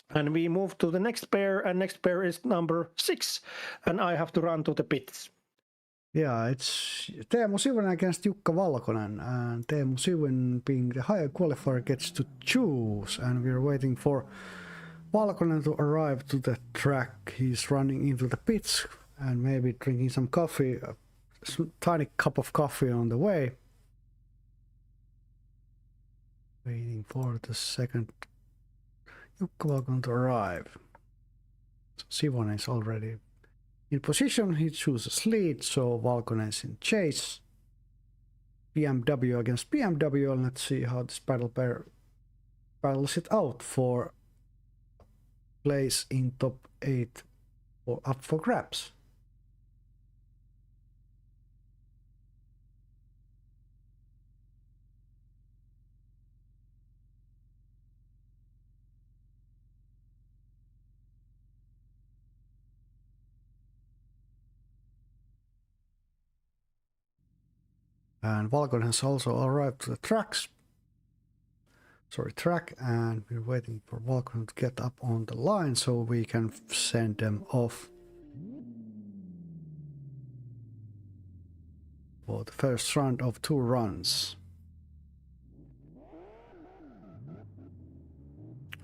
And we move to the next pair, and next pair is number 6, and I have to run to the pits. Yeah, it's Teemu Sivonen against Jukka Valkonen, and Teemu Sivonen, being the higher qualifier, gets to choose, and we're waiting for Valkonen to arrive to the track. He's running into the pits and maybe drinking some coffee, a tiny cup of coffee on the way. Waiting for the second Jukka Valkonen to arrive. So Sivonen is already in position. He chooses lead, so Valkonen is in chase. BMW against BMW, and let's see how this battle pair battles it out for place in top 8 or up for grabs. And Valkonen has also arrived to the track, and we're waiting for Valkonen to get up on the line so we can send them off for the first round of 2 runs.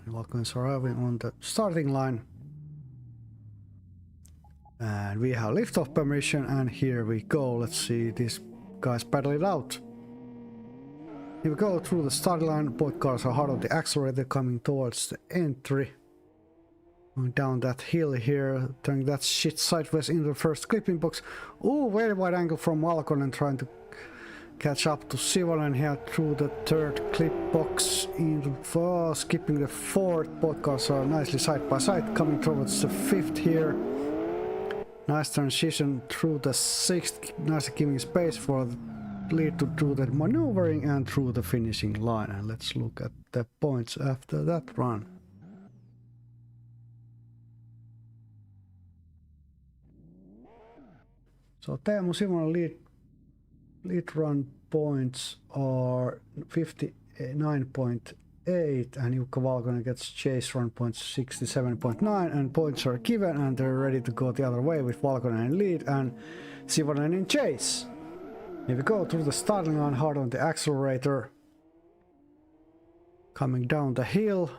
And Valkonen is arriving on the starting line, and we have liftoff permission, and here we go. Let's see these guys battle it out. Here we go through the starting line. Both cars are hard on the accelerator, coming towards the entry. Going down that hill here, turning that shit sideways into the first clipping box. Oh, very wide angle from Valkonen, trying to catch up to Sivonen here through the third clip box, into skipping the fourth. Both cars are nicely side by side, coming towards the fifth here. Nice transition through the sixth, nicely giving space for the lead to do the maneuvering and through the finishing line. And let's look at the points after that run. So Teemu Sivonen lead run points are 59.8, and Jukka Valkonen gets chase run points 67.9, and points are given, and they're ready to go the other way with Valkonen in lead and Sivonen in chase. Here we go through the starting line, hard on the accelerator, coming down the hill.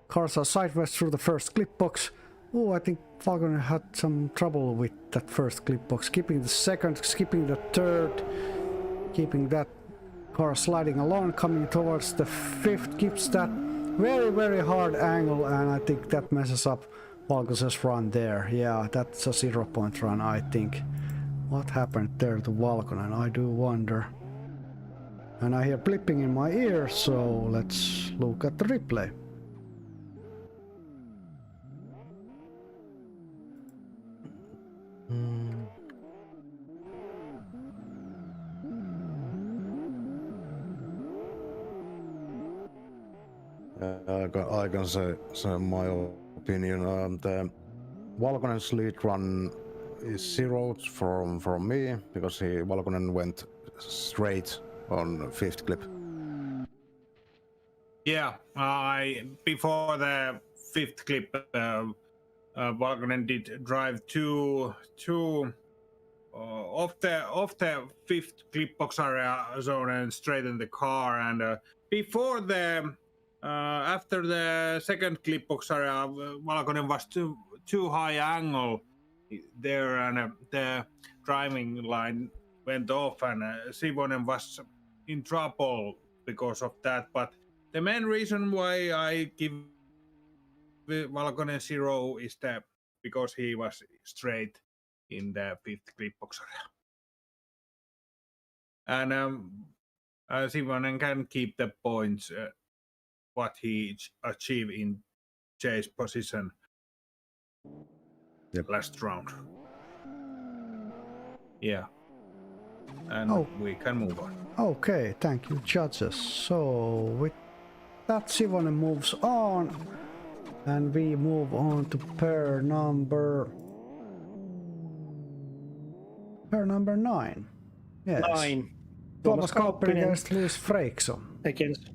Cars are sideways through the first clip box. Oh, I think Valkonen had some trouble with that first clip box, skipping the second, skipping the third, keeping that car sliding along, coming towards the fifth, keeps that very, very hard angle, and I think that messes up Valkonen's run there. Yeah, that's a 0-point run, I think. What happened there to Valkonen? I do wonder. And I hear blipping in my ear, so let's look at the replay. I can say my opinion. The Valkonen's lead run is 0 from me, because Valkonen went straight on fifth clip. Yeah, before the fifth clip, Valkonen did drive two off the fifth clip box area zone and straighten the car, and before the after the second clip box area, Valkonen was too high angle there, and the driving line went off, and Sivonen was in trouble because of that. But the main reason why I give Valkonen 0 is that because he was straight in the fifth clip box area. And Sivonen can keep the points what he achieved in chase position last round. Yeah. And we can move on. Okay, thank you, judges. So with that, Sivonen moves on, and we move on to pair number 9. Yes. 9. Tuomas Kauppinen against Luis Freixo. Against.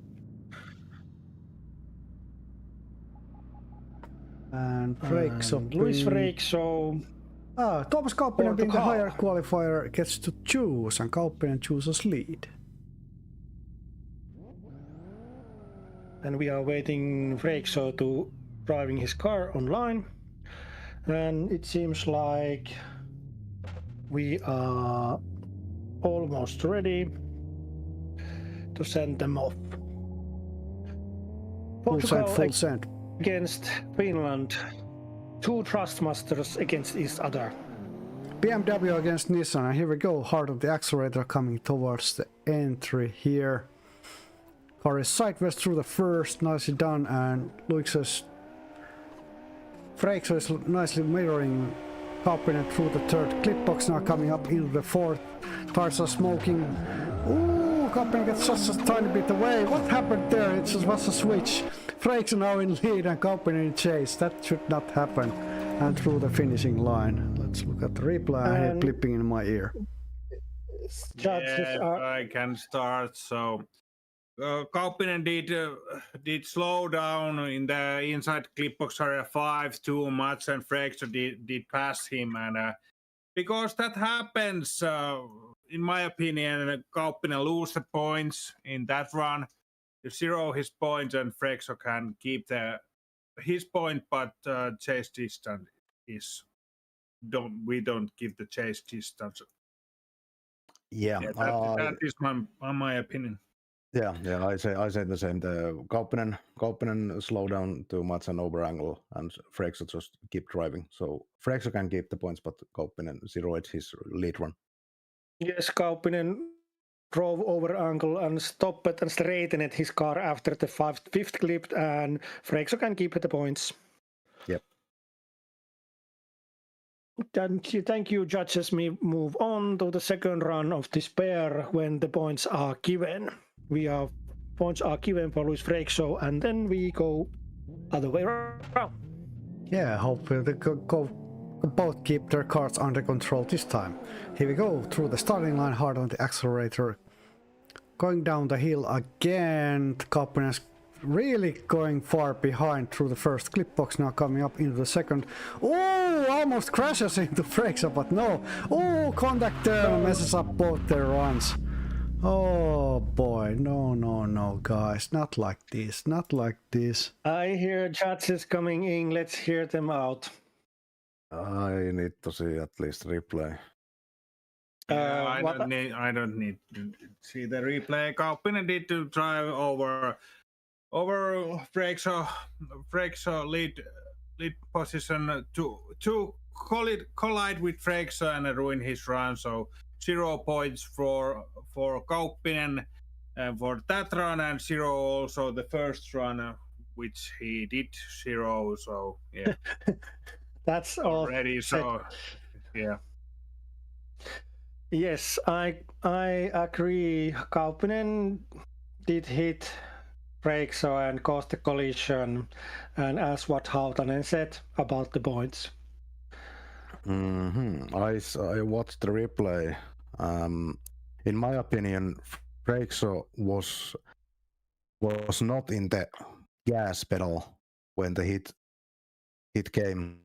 And Freixo. Luis Freixo. Tuomas Kauppinen being the higher qualifier gets to choose, and Kauppinen chooses lead. And we are waiting Freixo to driving his car online. And it seems like we are almost ready to send them off. Full send. Against Finland. 2 Thrustmasters against each other. BMW against Nissan, and here we go. Hard on the accelerator coming towards the entry here. Car is sideways through the first, nicely done, and Freixo is nicely mirroring Kauppinen through the third. Clipbox now coming up into the fourth. Tires are smoking. Ooh, Kauppinen gets just a tiny bit away. What happened there? It just was a switch. Freixo now in lead and Kauppinen in chase. That should not happen. And through the finishing line. Let's look at the replay. I hear blipping in my ear. I can start. So Kauppinen did slow down in the inside clipbox area 5 too much, and Freixo did pass him, and because that happens, in my opinion, Kauppinen lose the points in that run. You zero his points, and Freixo can keep his point, but chase distance we don't give the chase distance. Yeah, that is my opinion. Yeah, I say the same. The Kauppinen slow down too much and over angle, and Freixo just keep driving. So Freixo can keep the points, but Kauppinen zeroed his lead run. Yes, Kauppinen drove over angle and stopped and straightened his car after the fifth clip, and Freixo can keep the points. Yep. Thank you, judges. We move on to the second run of this pair when the points are given. Points are given for Luis Freixo, and then we go other way around. Yeah, hopefully they both keep their cars under control this time. Here we go through the starting line, hard on the accelerator. Going down the hill again. Kauppinen is really going far behind through the first clip box, now coming up into the second. Oh, almost crashes into Freixo, but no. Oh, contact there messes up both their runs. Oh boy, no, guys, not like this. I hear judges coming in. Let's hear them out. I need to see at least replay. I don't need to see the replay. Kauppinen did to drive over Freixo lead position to collide with Freixo and ruin his run. So 0 points for Kauppinen for that run, and 0 also the first run, which he did 0. So yeah, that's all already. So yeah. Yes, I agree. Kauppinen did hit Freixo and caused the collision, and as what Hautanen said about the points. I watched the replay. In my opinion, Freixo was not in the gas pedal when the hit came.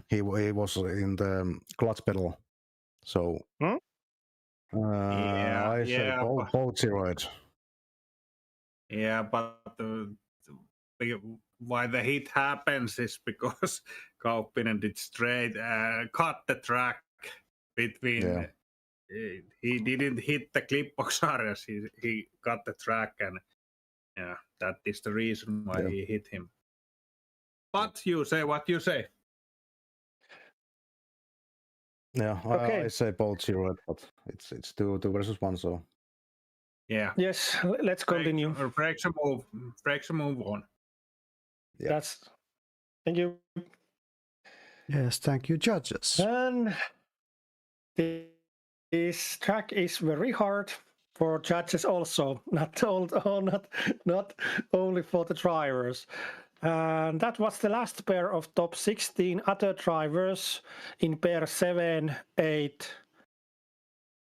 He was in the clutch pedal. So I say both zeroed. Yeah, but why the hit happens is because Kauppinen did straight cut the track between. Yeah. He didn't hit the clipbox areas. He cut the track, and yeah, that is the reason why he hit him. But you say what you say. Yeah, okay. I say both zeroed, but it's two versus one, so. Yeah. Yes, let's continue. Breaks a move on. Yeah. Thank you. Yes, thank you, judges. And this track is very hard for judges also, not only for the drivers. And that was the last pair of top 16 other drivers in pair 7, 8,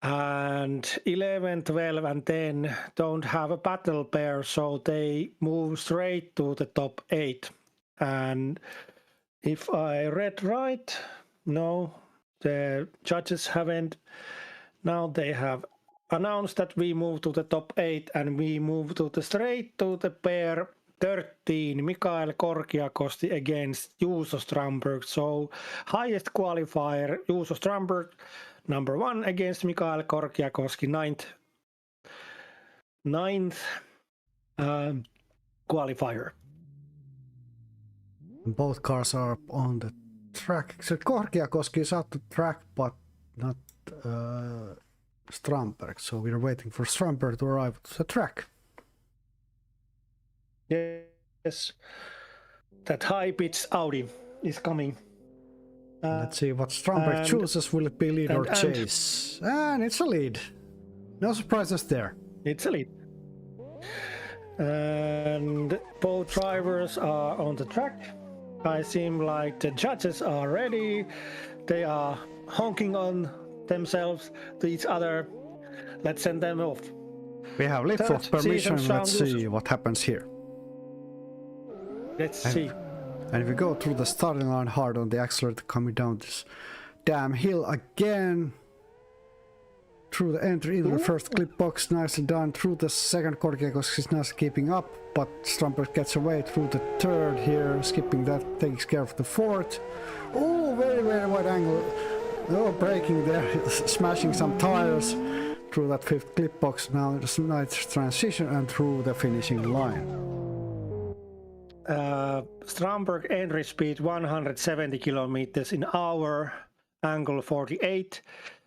and 11, 12, and 10 don't have a battle pair, so they move straight to the top 8. And if I read right, no, the judges haven't. Now they have announced that we move to the top 8 and we move to the straight to the pair 13, Mikael Korkeakoski against Juuso Strandberg. So highest qualifier, Juuso Strandberg, number 1 against Mikael Korkeakoski, ninth qualifier. Both cars are on the track. So Korkeakoski is out the track, but not Strandberg. So we're waiting for Strandberg to arrive to the track. Yes, that high-pitched Audi is coming. Let's see what Strandberg chooses. Will it be lead or chase? And it's a lead. No surprises there. It's a lead. And both drivers are on the track. I seem like the judges are ready. They are honking on themselves to each other. Let's send them off. We have liftoff permission. Let's see what happens here. Let's see. And we go through the starting line hard on the accelerator, coming down this damn hill again. Through the entry into the first clip box, nicely done. Through the second, Korkeakoski is not keeping up, but Strandberg gets away through the third here, skipping that, takes care of the fourth. Oh, very, very wide angle. Oh, braking there, smashing some tires through that fifth clip box. Now it's a nice transition and through the finishing line. Strandberg entry speed 170 kilometers an hour, angle 48.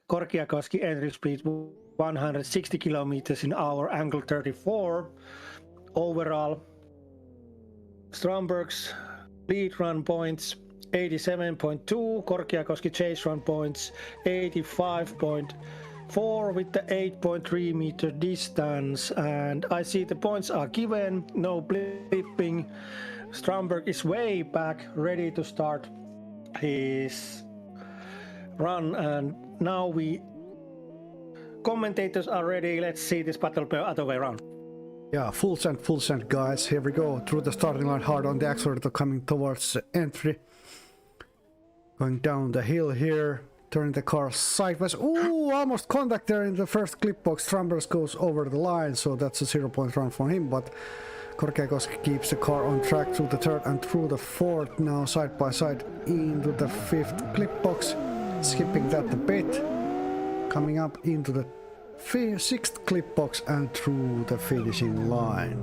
Korkeakoski entry speed 160 kilometers an hour, angle 34. Overall, Strandberg's lead run points 87.2, Korkeakoski chase run points 85.4 with the 8.3 meter distance. And I see the points are given, no blipping. Strandberg is way back, ready to start his run, and now commentators are ready. Let's see this battle pair other way around. Yeah, full send, guys. Here we go through the starting line hard on the accelerator, coming towards the entry. Going down the hill here, turning the car sideways. Ooh, almost contact there in the first clip box. Strandberg goes over the line, so that's a 0-point run for him, but Korkeakoski keeps the car on track through the third and through the fourth, now side by side into the fifth clip box. Skipping that a bit, coming up into the sixth clip box and through the finishing line.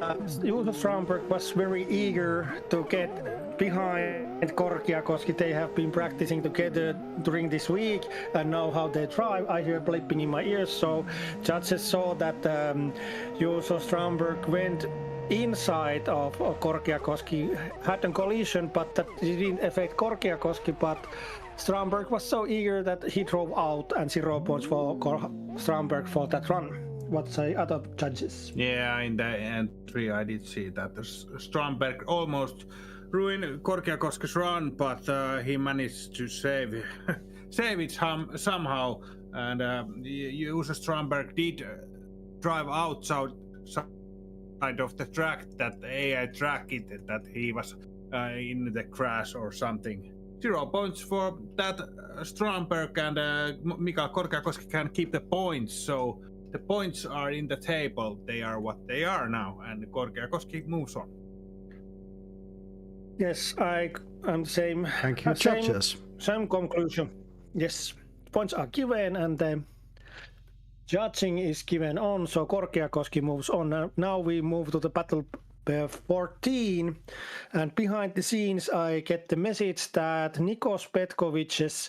Juuso Strandberg was very eager to get behind Korkeakoski. They have been practicing together during this week and know how they drive. I hear blipping in my ears, so judges saw that Juuso Strandberg went inside of Korkeakoski, had a collision, but that didn't affect Korkeakoski, but Strandberg was so eager that he drove out, and 0 points for Strandberg for that run. What say other judges? Yeah, in the entry I did see that Strandberg almost ruined Korkeakoski's run, but he managed to save it somehow, and Juuso Strandberg did drive outside of the track that AI tracked it, that he was in the crash or something. 0 points for that. Strandberg and Mikael Korkeakoski can keep the points, so the points are in the table. They are what they are now, and Korkeakoski moves on. Yes, I'm the same. Thank you, judges. Same conclusion. Yes, points are given, and judging is given on, so Korkeakoski moves on. Now we move to the battle pair 14, and behind the scenes I get the message that Nikos Petkovic's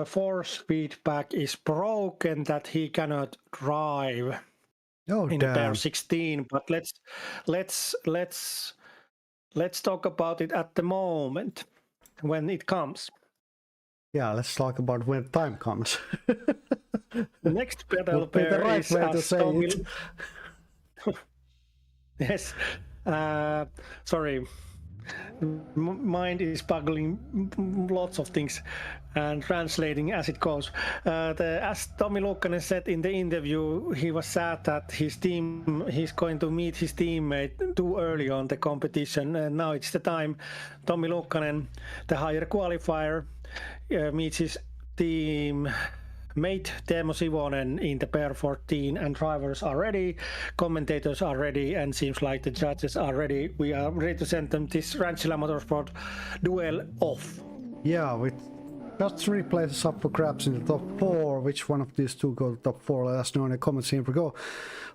force feedback is broken, that he cannot drive Oh, in the pair damn. 16. But let's talk about it at the moment when it comes. Yeah, let's talk about when time comes. Next battle Would be the pair right is way to say Tommy. it. Yes. Sorry. Mind is buggling lots of things and translating as it goes. As Tommi Luukkanen said in the interview, he was sad that he's going to meet his teammate too early on the competition, and now it's the time. Tommi Luukkanen, the higher qualifier, meets his team mate Teemu Sivonen in the pair 14, and drivers are ready, commentators are ready, and seems like the judges are ready. We are ready to send them this Ranchilla Motorsport duel off. Yeah, with just 3 places up for grabs in the top 4. Which one of these two go to top 4? Let us know in the comments. Here we go.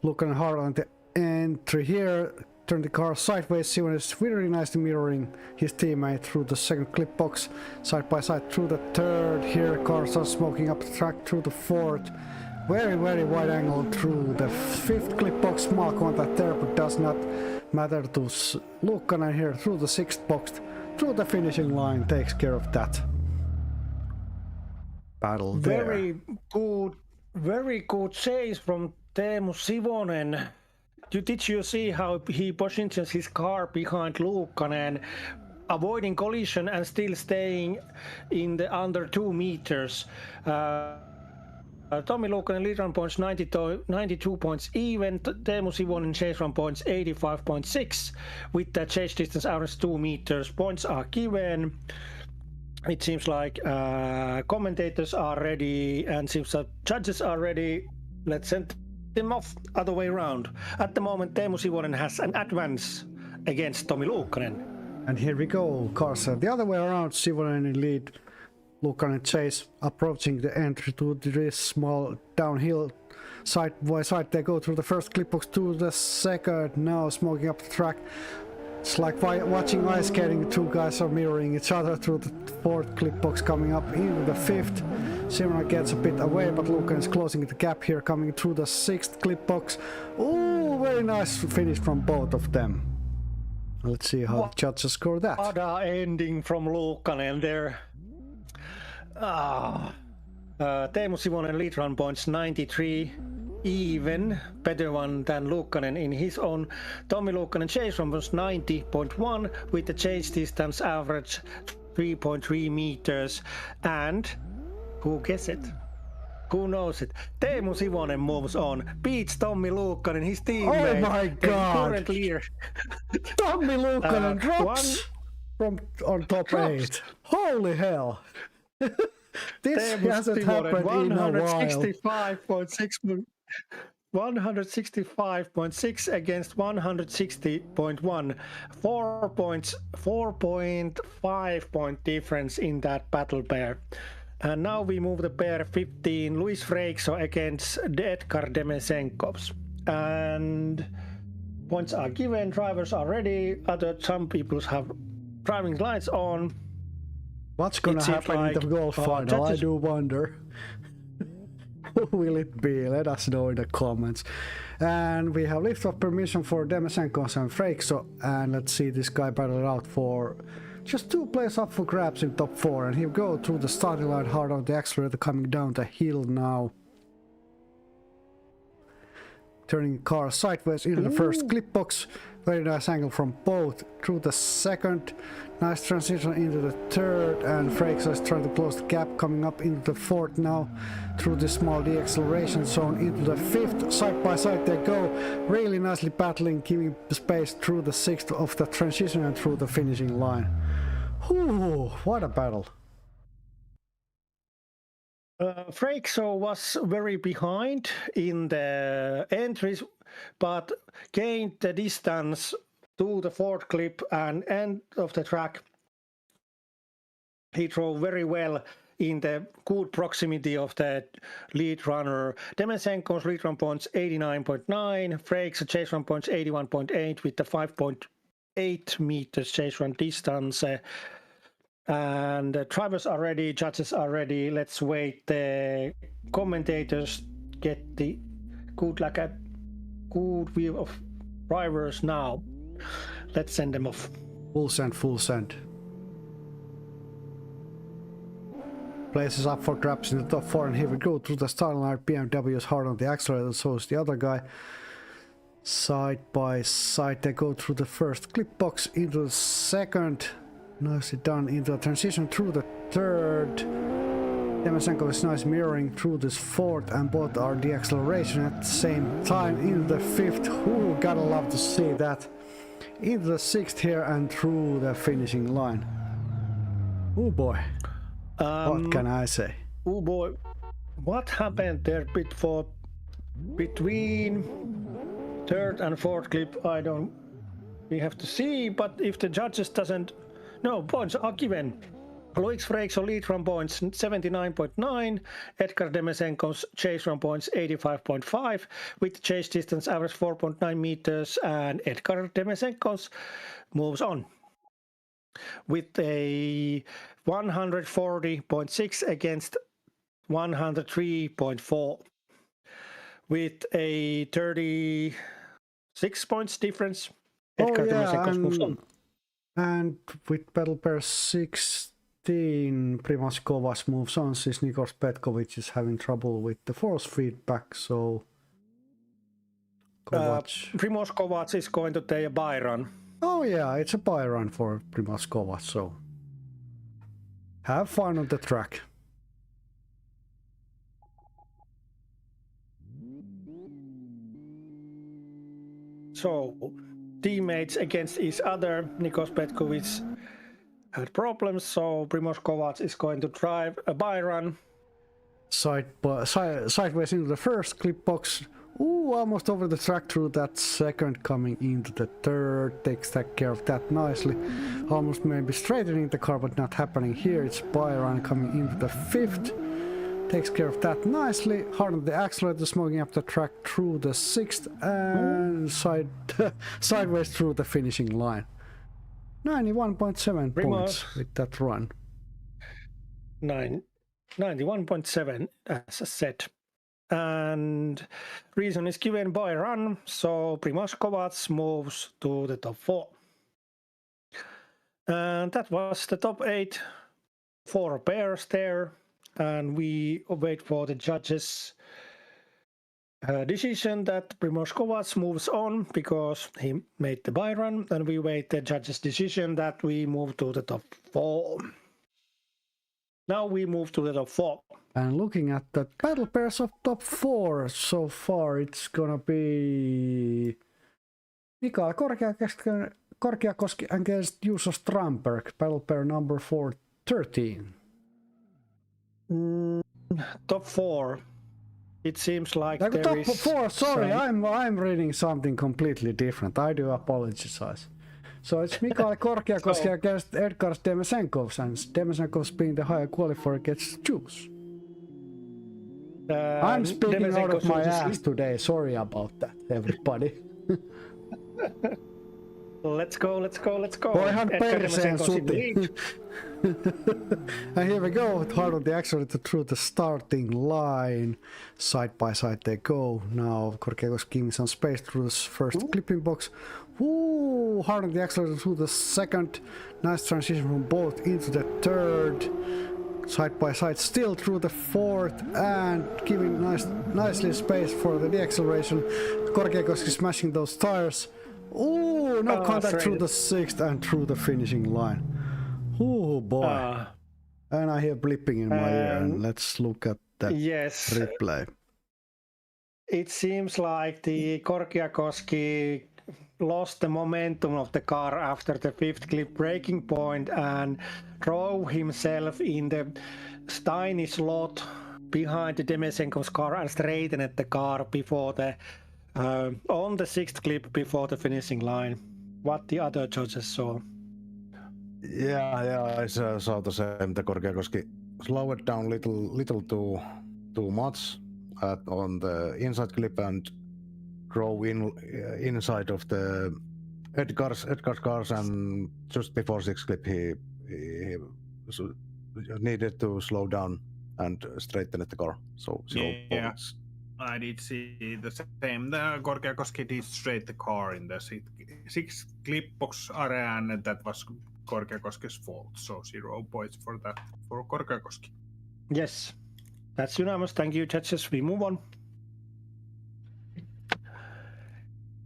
Looking hard on the entry here. Turn the car sideways. Sivonen is very nicely mirroring his teammate through the second clip box, side by side through the third. Here cars are smoking up the track through the fourth. Very wide angle through the fifth clip box. Mark on that there, but does not matter to Luukkanen here through the sixth box, through the finishing line, takes care of that battle there. Very good chase from Teemu Sivonen. Did you see how he positions his car behind Luukkanen, avoiding collision and still staying in the under 2 meters? Tommi Luukkanen lead run points 92 points even. Teemu Sivonen chase run points 85.6 with the chase distance average 2 meters. Points are given. It seems like commentators are ready and seems that judges are ready. Let's send them off other way around. At the moment, Teemu Sivonen has an advance against Tommi Luukkanen. And here we go, cars are the other way around. Sivonen in lead, Luukkanen chase, approaching the entry to this small downhill. Side by side they go through the first clip box to the second, now smoking up the track. It's like watching ice skating, 2 guys are mirroring each other through the fourth clip box, coming up into the fifth. Sivonen gets a bit away, but Luukkanen is closing the gap here, coming through the sixth clip box. Ooh, very nice finish from both of them. Let's see how the judges score that. What a ending from Luukkanen there. Teemu Sivonen lead run points 93. Even better one than Luukkanen in his own. Tommi Luukkanen chase run was 90.1 with the chase distance average 3.3 meters. And who guess it? Who knows it? Teemu Sivonen moves on, beats Tommi Luukkanen, his teammate. Oh my God! Current leader. Tommi Luukkanen drops from on top drops. 8. Holy hell! This hasn't happened in a while. 165.6 against 160.1. 4.5 point difference in that battle pair. And now we move the pair 15, Luis Freixo against Edgar Demesenkovs. And points are given, drivers are ready, some people have driving lights on. What's gonna happen in the golf final? I do wonder. Who will it be? Let us know in the comments. And we have lift-off permission for Demesenkovs and Freixo. And let's see this guy battle it out for just 2 plays up for grabs in top 4. And he'll go through the starting line hard on the accelerator, coming down the hill now. Turning car sideways into the first clip box. Very nice angle from both. Through the second. Nice transition into the third. And Freixo is trying to close the gap. Coming up into the fourth now. Through the small deceleration zone into the fifth. Side by side they go. Really nicely battling. Giving the space through the sixth of the transition and through the finishing line. Ooh, what a battle. Freixo was very behind in the entries, but gained the distance to the fourth clip and end of the track. He drove very well in the good proximity of the lead runner. Demesenkov's lead run points 89.9, Freixo chase run points 81.8 with the 5.8 meters chase run distance. And the drivers are ready, judges are ready. Let's wait the commentators get the good view of drivers now. Let's send them off. Full send, full send. Places up for grabs in the top 4, and here we go through the start line. BMW is hard on the accelerator, so is the other guy. Side by side, they go through the first clip box into the second. Nicely done into a transition through the third. Demisenko is nice mirroring through this fourth, and both are the acceleration at the same time into the fifth. Ooh, gotta love to see that. Into the sixth here and through the finishing line. Oh boy. What can I say? Oh boy, what happened there between third and fourth clip? We have to see, but if the judges doesn't, no, points are given. Loïc Freixo lead run points 79.9, Edgar Demisenko's chase run points 85.5, with chase distance average 4.9 meters, and Edgar Demisenko's moves on with a 140.6 against 103.4, with a 36 points difference. Edgar Demisenko's moves on. And with battle pair 16, Primož Kovacs moves on, since Nikos Petkovic is having trouble with the force feedback, so Primož Kovacs is going to take a bye run. Oh yeah, it's a bye run for Primož Kovacs, so have fun on the track. So, teammates against each other. Nikos Petkovic had problems, so Primož Kovacs is going to drive a bye run. Sideways into the first clip box. Ooh, almost over the track through that second, coming into the third. Takes care of that nicely. Almost maybe straightening the car, but not happening here. It's bye run coming into the fifth. Takes care of that nicely. Hard on the accelerator, smoking up the track through the sixth, and sideways through the finishing line. 91.7 points with that run. 91.7 as I said. And reason is given by run, so Primož Kovacs moves to the top 4. And that was the top 8, 4 pairs there. And we wait for the judges' decision that Primož Kovacs moves on because he made the bye run, and we wait the judges' decision that we move to the top 4. Now we move to the top 4. And looking at the battle pairs of top 4 so far, it's gonna be Mikael Korkeakoski against Juuso Strandberg, battle pair number 413. Top 4. It seems like there top is 4. Sorry, I'm reading something completely different. I do apologize. So it's Mikael Korkeakoski against Edgar Demisenko, and Demisenko being the higher qualifier gets choose. I'm speaking out of my ass today. Sorry about that, everybody. Let's go. Voihan perseen suti. And here we go, hard on the accelerator through the starting line. Side by side they go. Now Korkeakoski giving some space through this first clipping box. Ooh, hard on the accelerator through the second. Nice transition from both into the third. Side by side still through the fourth, and giving nicely space for the deceleration. Korkeakoski smashing those tires. Ooh, no contact through the sixth and through the finishing line. Oh boy. And I hear blipping in my ear, and let's look at that replay. It seems like the Korkeakoski lost the momentum of the car after the fifth clip breaking point and drove himself in the tiny slot behind the Demisenko's car and straightened the car before the on the sixth clip before the finishing line. What the other judges saw. Yeah, I saw the same. The Korkeakoski slowed down little too much on the inside clip and drove inside of the Edgar's cars, and just before sixth clip he needed to slow down and straighten the car. So 0 Yeah. points. I did see the same. The Korkeakoski did straight the car in the six clipbox area, and that was Korkeakoski's fault. So 0 points for that for Korkeakoski. Yes, that's unanimous. Thank you, judges. We move on.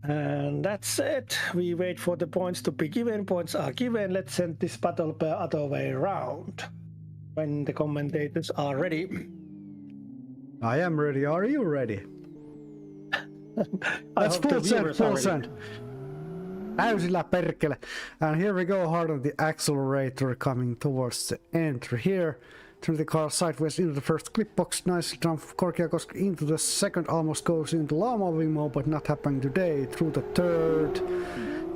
And that's it. We wait for the points to be given. Points are given. Let's send this battle the other way around. When the commentators are ready. I am ready. Are you ready? Let's full send. Täysillä perkele. And here we go, hard on the accelerator, coming towards the entry here. Turn the car sideways into the first clip box. Nicely done. Korkeakoski into the second, almost goes into llama wing mode, but not happening today. Through the third.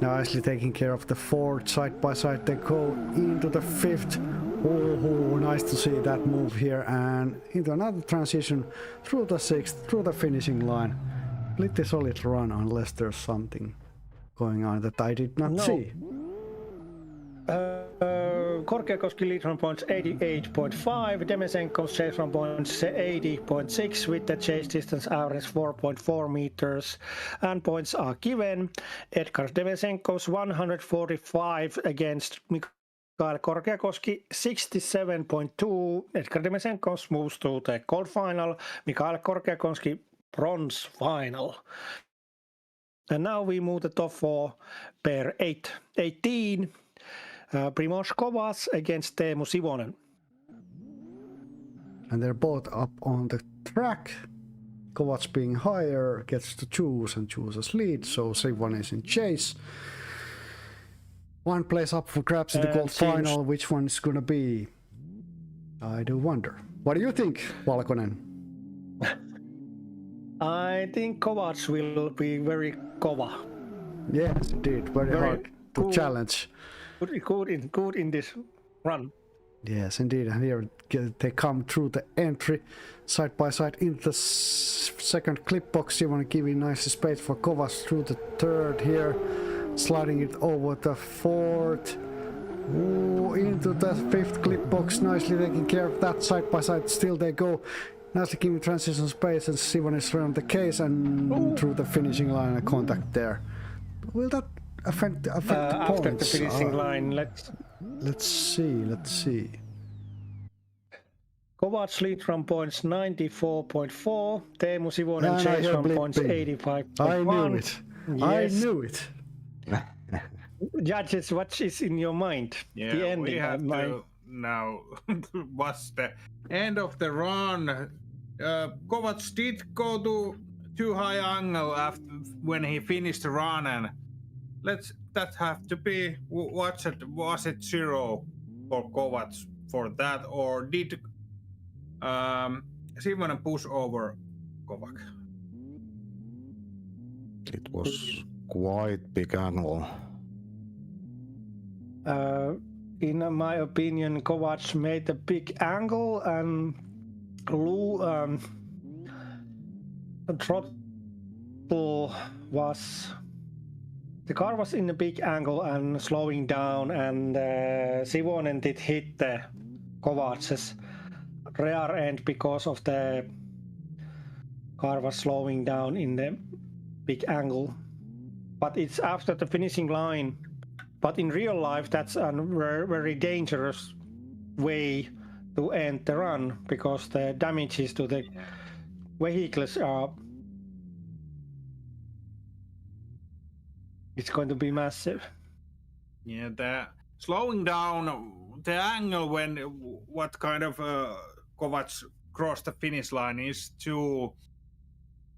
Nicely taking care of the fourth. Side by side they go into the fifth. Oh, nice to see that move here. And into another transition through the sixth, through the finishing line. Pretty solid run, unless there's something going on that I did not see. Korkeakoski lead from points 88.5, Demesenko's chase from points 80.6 with the chase distance average 4.4 meters, and points are given. Edgar Demesenko's 145 against Mikael Korkeakoski 67.2. Edgar Demesenko's moves to the gold final, Mikael Korkeakoski bronze final. And now we move the top 4 pair 18. Primož Kovacs against Teemu Sivonen. And they're both up on the track. Kovacs being higher gets to choose and chooses lead, so Sivonen is in chase. One place up for grabs in the gold final. Which one is gonna be? I do wonder. What do you think, Valkonen? I think Kovacs will be very Kova. Yes, indeed. Very hard to cool. challenge. Good in this run. Yes, indeed. And here they come through the entry, side by side into the second clip box. You want to give it nice space for Kovacs through the third here, sliding it over the fourth. Ooh, into the fifth clip box, nicely taking care of that side by side. Still they go. Nicely giving transition space, and Sivonen is around the case and through the finishing line, a contact there. Will that affect the points? After the finishing line, let's see. Kovacs lead from points 94.4. Teemu Sivonen chase from points 85.1. I knew it. Yes. I knew it. Judges, what is in your mind? Yeah, the ending. we have to now. What's the end of the run? Kovacs did go to too high angle after when he finished the run, and that have to be was it 0 for Kovacs for that, or did Sivonen push over Kovacs? It was quite big angle. In my opinion, Kovacs made a big angle, and the throttle was. The car was in a big angle and slowing down, and Sivonen did hit the Kovacs' rear end because of the car was slowing down in the big angle. But it's after the finishing line. But in real life, that's a very dangerous way to end the run, because the damages to the vehicles are. It's going to be massive. Yeah, the slowing down the angle when what kind of Kovacs crossed the finish line is too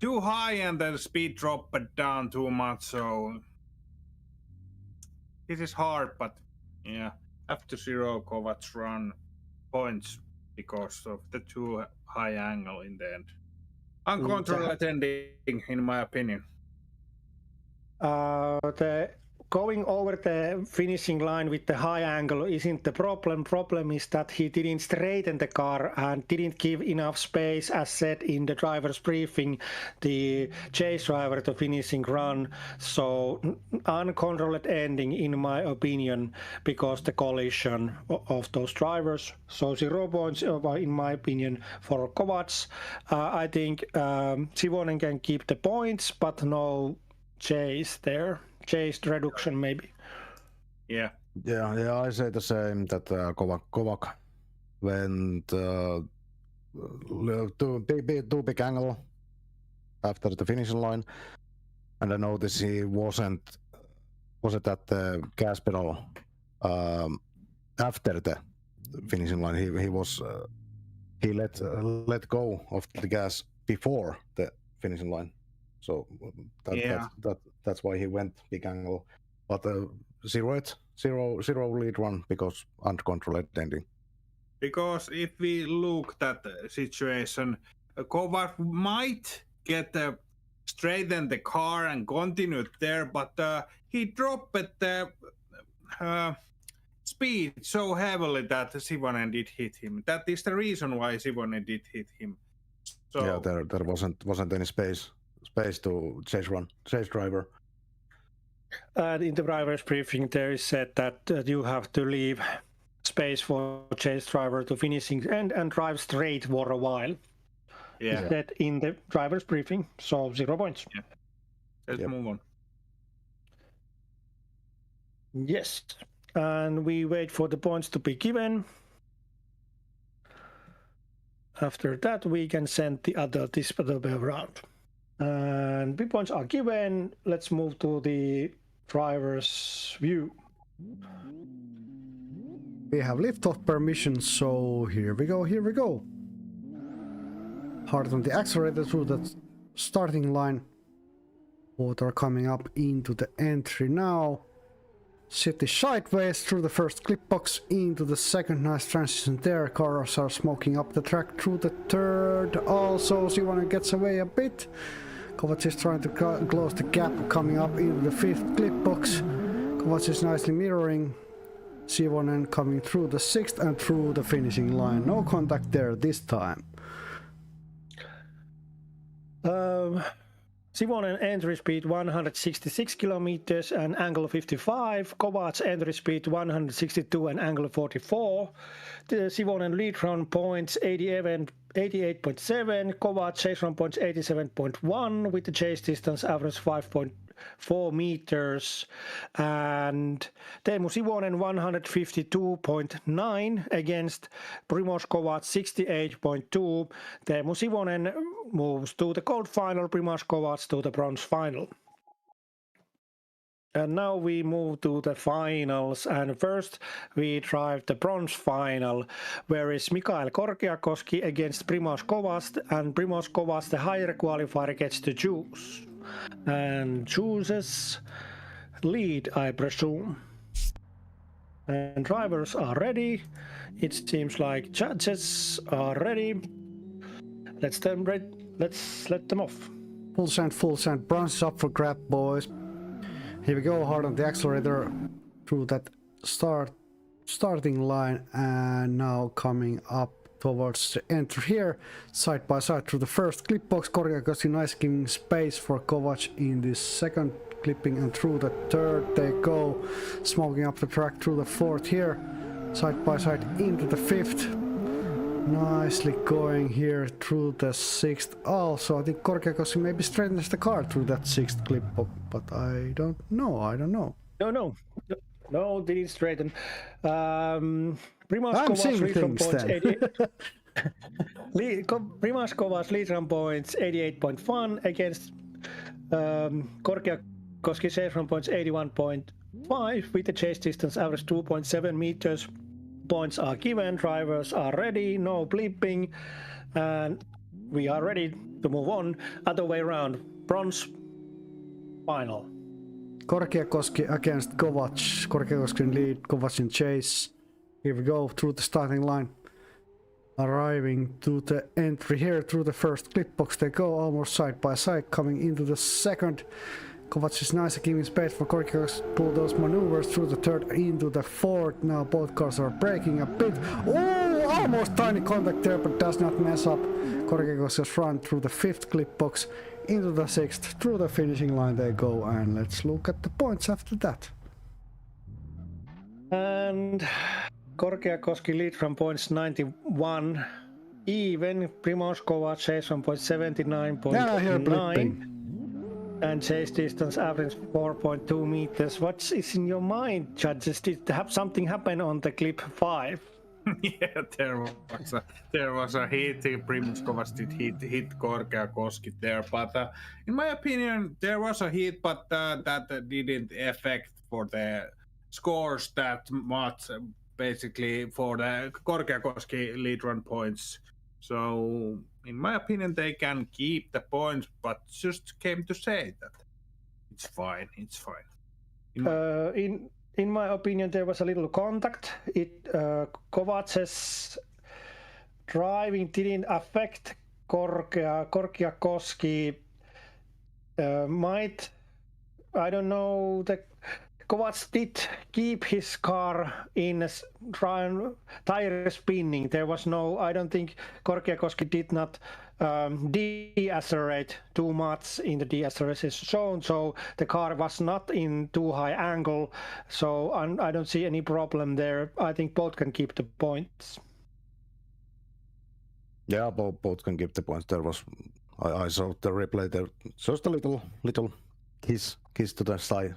high, and the speed dropped down too much. So this is hard, but yeah, after 0 Kovacs run points because of the too high angle in the end. Uncontrolled ending, in my opinion. The going over the finishing line with the high angle isn't the problem. Problem is that he didn't straighten the car and didn't give enough space, as said in the driver's briefing, the chase driver to finishing run. So uncontrolled ending, in my opinion, because the collision of those drivers. So 0 points, in my opinion, for Kovacs. I think Sivonen can keep the points, but no chase there. Chase reduction maybe. Yeah. Yeah, I say the same that Kovac went too big angle after the finishing line, and I noticed he wasn't at the gas pedal after the finishing line. He let go of the gas before the finishing line. So that's why he went big angle. But zero lead run because uncontrolled ending. Because if we look at the situation, Kovac might get straighten the car and continue there, but he dropped the speed so heavily that Sivonen did hit him. That is the reason why Sivonen did hit him. So Yeah, there wasn't any space to chase driver. And in the driver's briefing, there is said that you have to leave space for chase driver to finishing end and drive straight for a while. yeah, That in the driver's briefing, so 0 points. Yeah. Let's move on. Yes, and we wait for the points to be given. After that, we can send the other disputable round. And the points are given. Let's move to the driver's view. We have liftoff permission, so here we go. Hard on the accelerator through the starting line. Water coming up into the entry now. City sideways through the first clip box into the second. Nice transition there. Cars are smoking up the track through the third. Also, Sivonen gets away a bit. Kovac is trying to close the gap coming up into the fifth clip box. Kovac is nicely mirroring. Sivonen coming through the sixth and through the finishing line. No contact there this time. Sivonen entry speed 166 kilometers and angle 55. Kovac entry speed 162 and angle 44. The Sivonen lead run points 88.7. Kovac chase run points 87.1 with the chase distance average 5.4 meters. And Teemu Sivonen 152.9 against Primož Kovac 68.2. Teemu Sivonen moves to the gold final, Primož Kovac to the bronze final. And now we move to the finals, and first we drive the bronze final, where is Mikael Korkeakoski against Primož Kovac, and Primož Kovac, the higher qualifier, gets to choose. And chooses lead, I presume. And drivers are ready. It seems like judges are ready. Let's let them off. Full send. Bronze is up for grab, boys. Here we go, hard on the accelerator through that starting line, and now coming up towards the entry here, side by side through the first clip box. Korkeakoski nice giving space for Kovac in the second clipping, and through the third they go, smoking up the track through the fourth here, side by side into the fifth. Nicely going here through the sixth. Also, I think Korkeakoski maybe straightens the car through that sixth clip, but I don't know. No, didn't straighten. Primož I'm Kovac seeing lead run things points then. Primož Kovac lead run points 88.1 against Korkeakoski chase run points 81.5 with the chase distance average 2.7 meters. Points are given, drivers are ready, no bleeping, and we are ready to move on. Other way around, bronze final. Korkeakoski against Kovac. Korkeakoski in lead, Kovac in chase. Here we go through the starting line. Arriving to the entry here through the first clip box. They go almost side by side, coming into the second Kovacs is nice at giving space for Korkia to pull those maneuvers through the third into the fourth. Now both cars are braking a bit. Oh, almost tiny contact there, but does not mess up. Korkia's run through the fifth clip box into the sixth. Through the finishing line they go, and let's look at the points after that. And Korkeakoski lead from points 91. Even Primož Kovac chase from point 79.9. And chase distance average 4.2 meters. What is in your mind, judges? Did something happen on the clip 5? Yeah, there was a hit. Primož Kovac did hit Korkeakoski there, but in my opinion, there was a hit, but that didn't affect for the scores that much. Basically, for the Korkeakoski lead run points. So, in my opinion, they can keep the points, but just came to say that it's fine. It's fine. In my opinion, there was a little contact. Kovac's driving didn't affect Korkeakoski. I don't know. Kovac did keep his car in tire spinning. There was no. I don't think Korkeakoski did not deaccelerate too much in the deacceleration zone, so the car was not in too high angle. So I don't see any problem there. I think both can keep the points. Yeah, both can keep the points. There was I saw the replay there. Just a little kiss to the side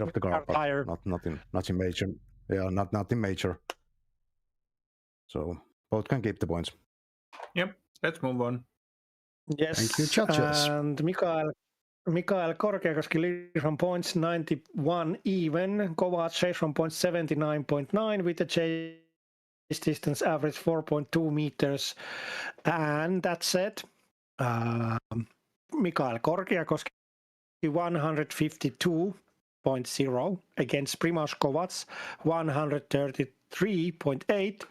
of the car, tire. But nothing major. Yeah, nothing major. So both can keep the points. Yep, let's move on. Yes, thank you, judges. And Mikael Korkeakoski leads from points 91 even. Kovac chase from points 79.9 with the chase distance average 4.2 meters. And that said, Mikael Korkeakoski 152.0 against Primož Kovac 133.8.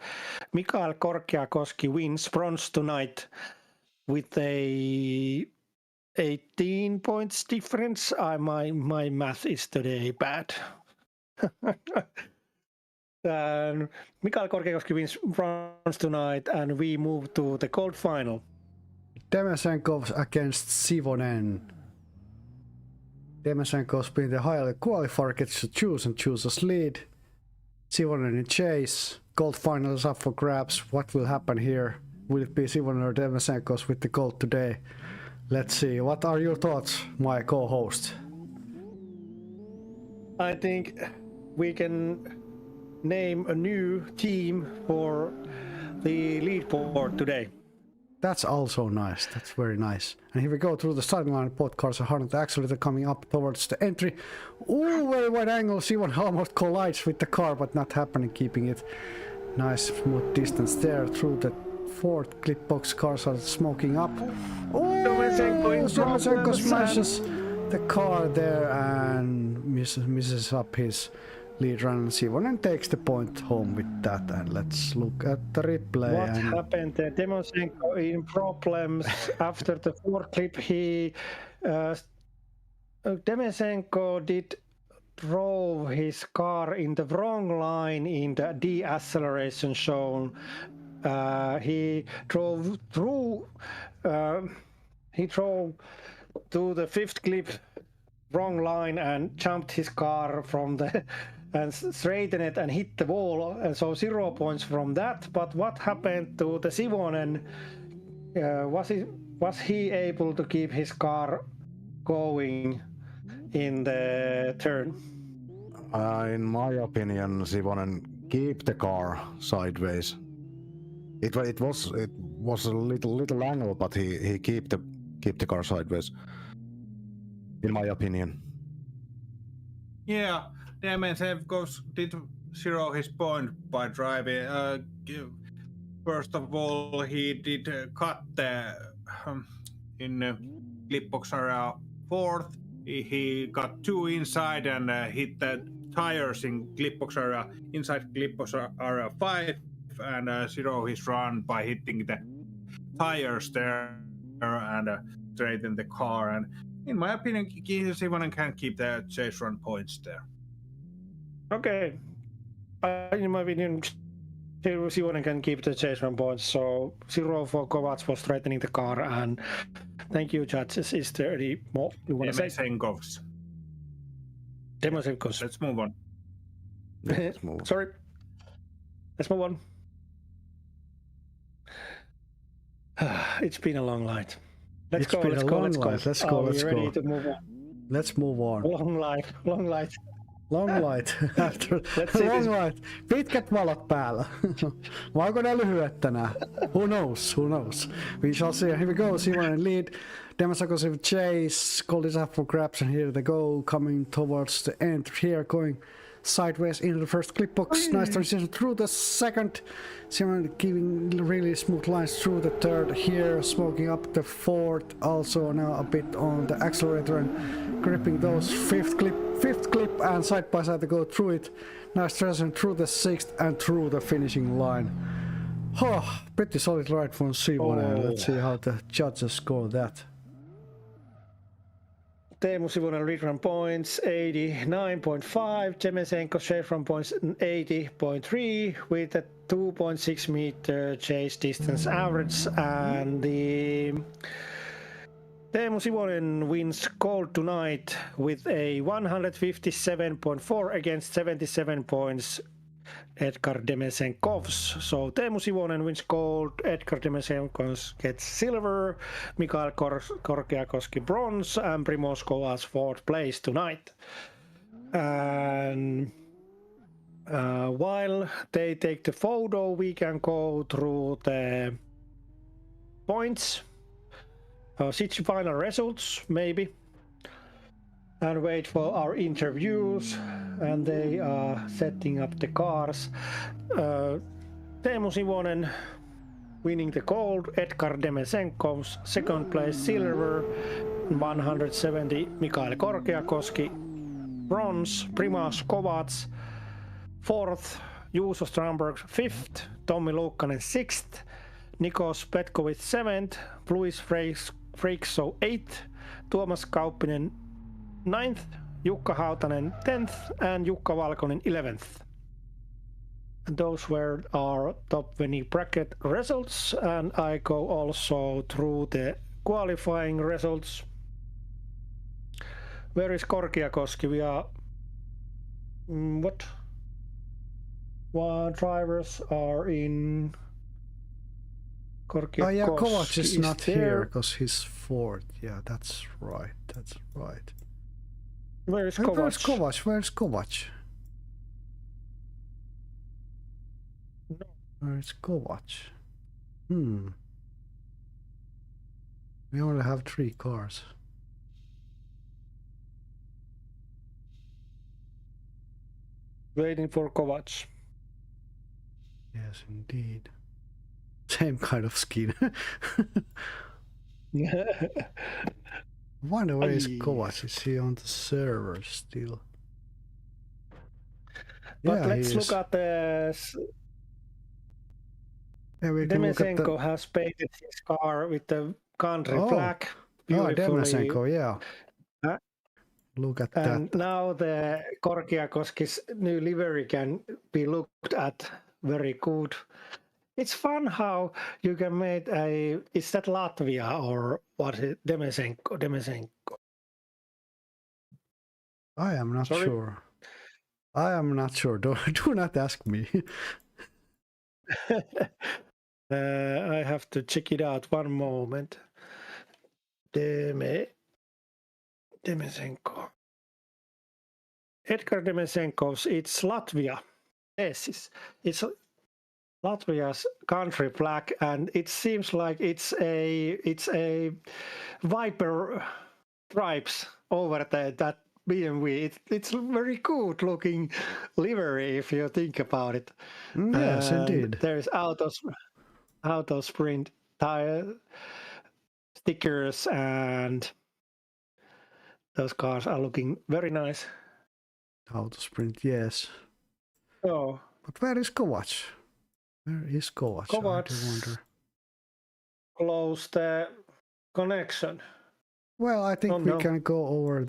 Mikael Korkeakoski wins bronze tonight with a 18 points difference. My math is today bad. And Mikael Korkeakoski wins bronze tonight, and we move to the gold final. Demesenkov against Sivonen. Demesenkov's been the highly qualifier, gets to choose a lead. Sivonen in chase. Gold final is up for grabs. What will happen here? Will it be Sivonen or Demesenkov with the gold today? Let's see. What are your thoughts, my co-host? I think we can name a new team for the leaderboard today. That's also nice. That's very nice. And here we go through the starting line. Both cars are hard on the accelerator coming up towards the entry. Ooh, very wide angle. Sivonen almost collides with the car, but not happening, keeping it nice smooth distance there through the fourth clip box. Cars are smoking up. Oh, Demesenko smashes the car there and misses up his lead run. Sivonen takes the point home with that, and let's look at the replay. What happened there? Demesenko in problems after the fourth clip. Demesenko drove his car in the wrong line in the deacceleration zone. He drove to the fifth clip wrong line and jumped his car from the and straightened it and hit the wall, and so 0 points from that. But what happened to the Sivonen? Was he able to keep his car going in the turn? In my opinion, Sivonen keep the car sideways. It was a little angle, but he keep the car sideways. In my opinion. Yeah, Demesenko did zero his point by driving. First of all, he did cut the in clip box area fourth. He got two inside and hit the tires in clip box area inside clip box area 5 and zero his run by hitting the tires there and straighten the car. And in my opinion, Sivonen can keep the chase run points there. Okay. In my opinion, Sivonen can keep the chase run points. So 0 for Kovacs for straightening the car, and thank you, judges. Is there any more you want to say? Demesenkovs. Demesenkovs. Let's move on. Let's move on. Sorry. Let's move on. It's been a long night. Let's go. Let's go. Are we ready to move on? Let's move on. Long light. Long light. After Let's see long this. light. Pitkät valot päällä. Vai onko ne lyhyet tänään? Who knows? We shall see. Here we go. Simon in lead. Demesenkov with chase. Gold is up for grabs, and here they go. Coming towards the end here. Going sideways into the first clip box. Nice transition through the second. Simon giving really smooth lines through the third here. Smoking up the fourth. Also now a bit on the accelerator and gripping those fifth clip and side by side to go through it. Nice transition through the sixth and through the finishing line. Oh, pretty solid ride from Sivonen. Let's see how the judges score that. Teemu Sivonen lead run points 89.5. Demesenkov chase run points 80.3 with a 2.6 meter chase distance average, and the Teemu Sivonen wins gold tonight with a 157.4 against 77 points Edgar Demesenkovs. So Teemu Sivonen wins gold, Edgar Demesenkovs gets silver, Mikael Korkeakoski bronze, and Primož Kovacs fourth place tonight. And while they take the photo, we can go through the points, see final results maybe, and wait for our interviews. And they are setting up the cars. Teemu Sivonen winning the gold, Edgar Demesenkovs second place silver, 170 Mikael Korkeakoski bronze, Primož Kovacs fourth, Juuso Strandberg fifth, Tommi Luukkanen sixth, Nikos Petkovic seventh, Luis Freikso eighth, Tuomas Kauppinen ninth, Jukka Hautanen 10th, and Jukka Valkonen 11th. And those were our top 20 bracket results, and I go also through the qualifying results. Where is Korkeakoski? We are what drivers are in Korkeakoski? Oh yeah, Kovacs is not there. here because he's fourth. Yeah, that's right. Where is Hey, Kovacs? Where's Kovacs? No. Where's Kovacs? We only have 3 cars. Waiting for Kovacs. Yes, indeed. Same kind of skin. Wonder where is Kovacs? Is he on the server still? But Yeah, let's he is. look at the Yeah, we can look at the... Demesenko has painted his car with the country Oh. flag Oh, beautifully. Demesenko, yeah. Uh, Look at And that. now the Korkeakoski's new livery can be looked at very good. It's fun how you can make a... Is that Latvia or what is it? Demesenko. I am not Sorry? sure. Do not ask me. I have to check it out. One moment. Demesenko. Edgar Demesenkovs, it's Latvia. Yes, it's Latvia's country flag, and it seems like it's a viper stripes over that BMW. It's very good looking livery if you think about it. Yes, And indeed. there's auto sprint tire stickers, and those cars are looking very nice. Auto sprint, yes. So But where is Kovacs? Where is Kovacs? I do Kovacs wonder. close the connection. Well, I think Oh, we no. can go over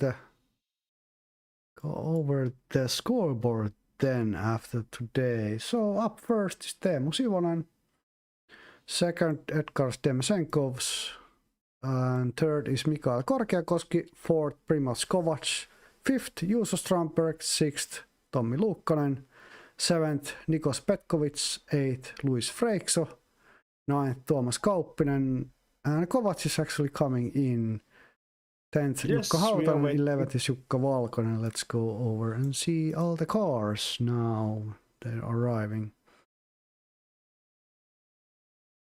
the scoreboard then after today. So up first is Teemu Sivonen, second Edgar Demesenkovs, and third is Mikael Korkeakoski, fourth Primoz Kovac, fifth Juuso Strandberg, sixth Tommi Luukkonen, seventh Nikos Petkovic, eighth Luis Freixo, ninth Tuomas Kauppinen, and Kovac is actually coming in. 10th Yes, Jukka we are Hautanen, waiting. 11th is Jukka Valkonen. Let's go over and see all the cars now. They're arriving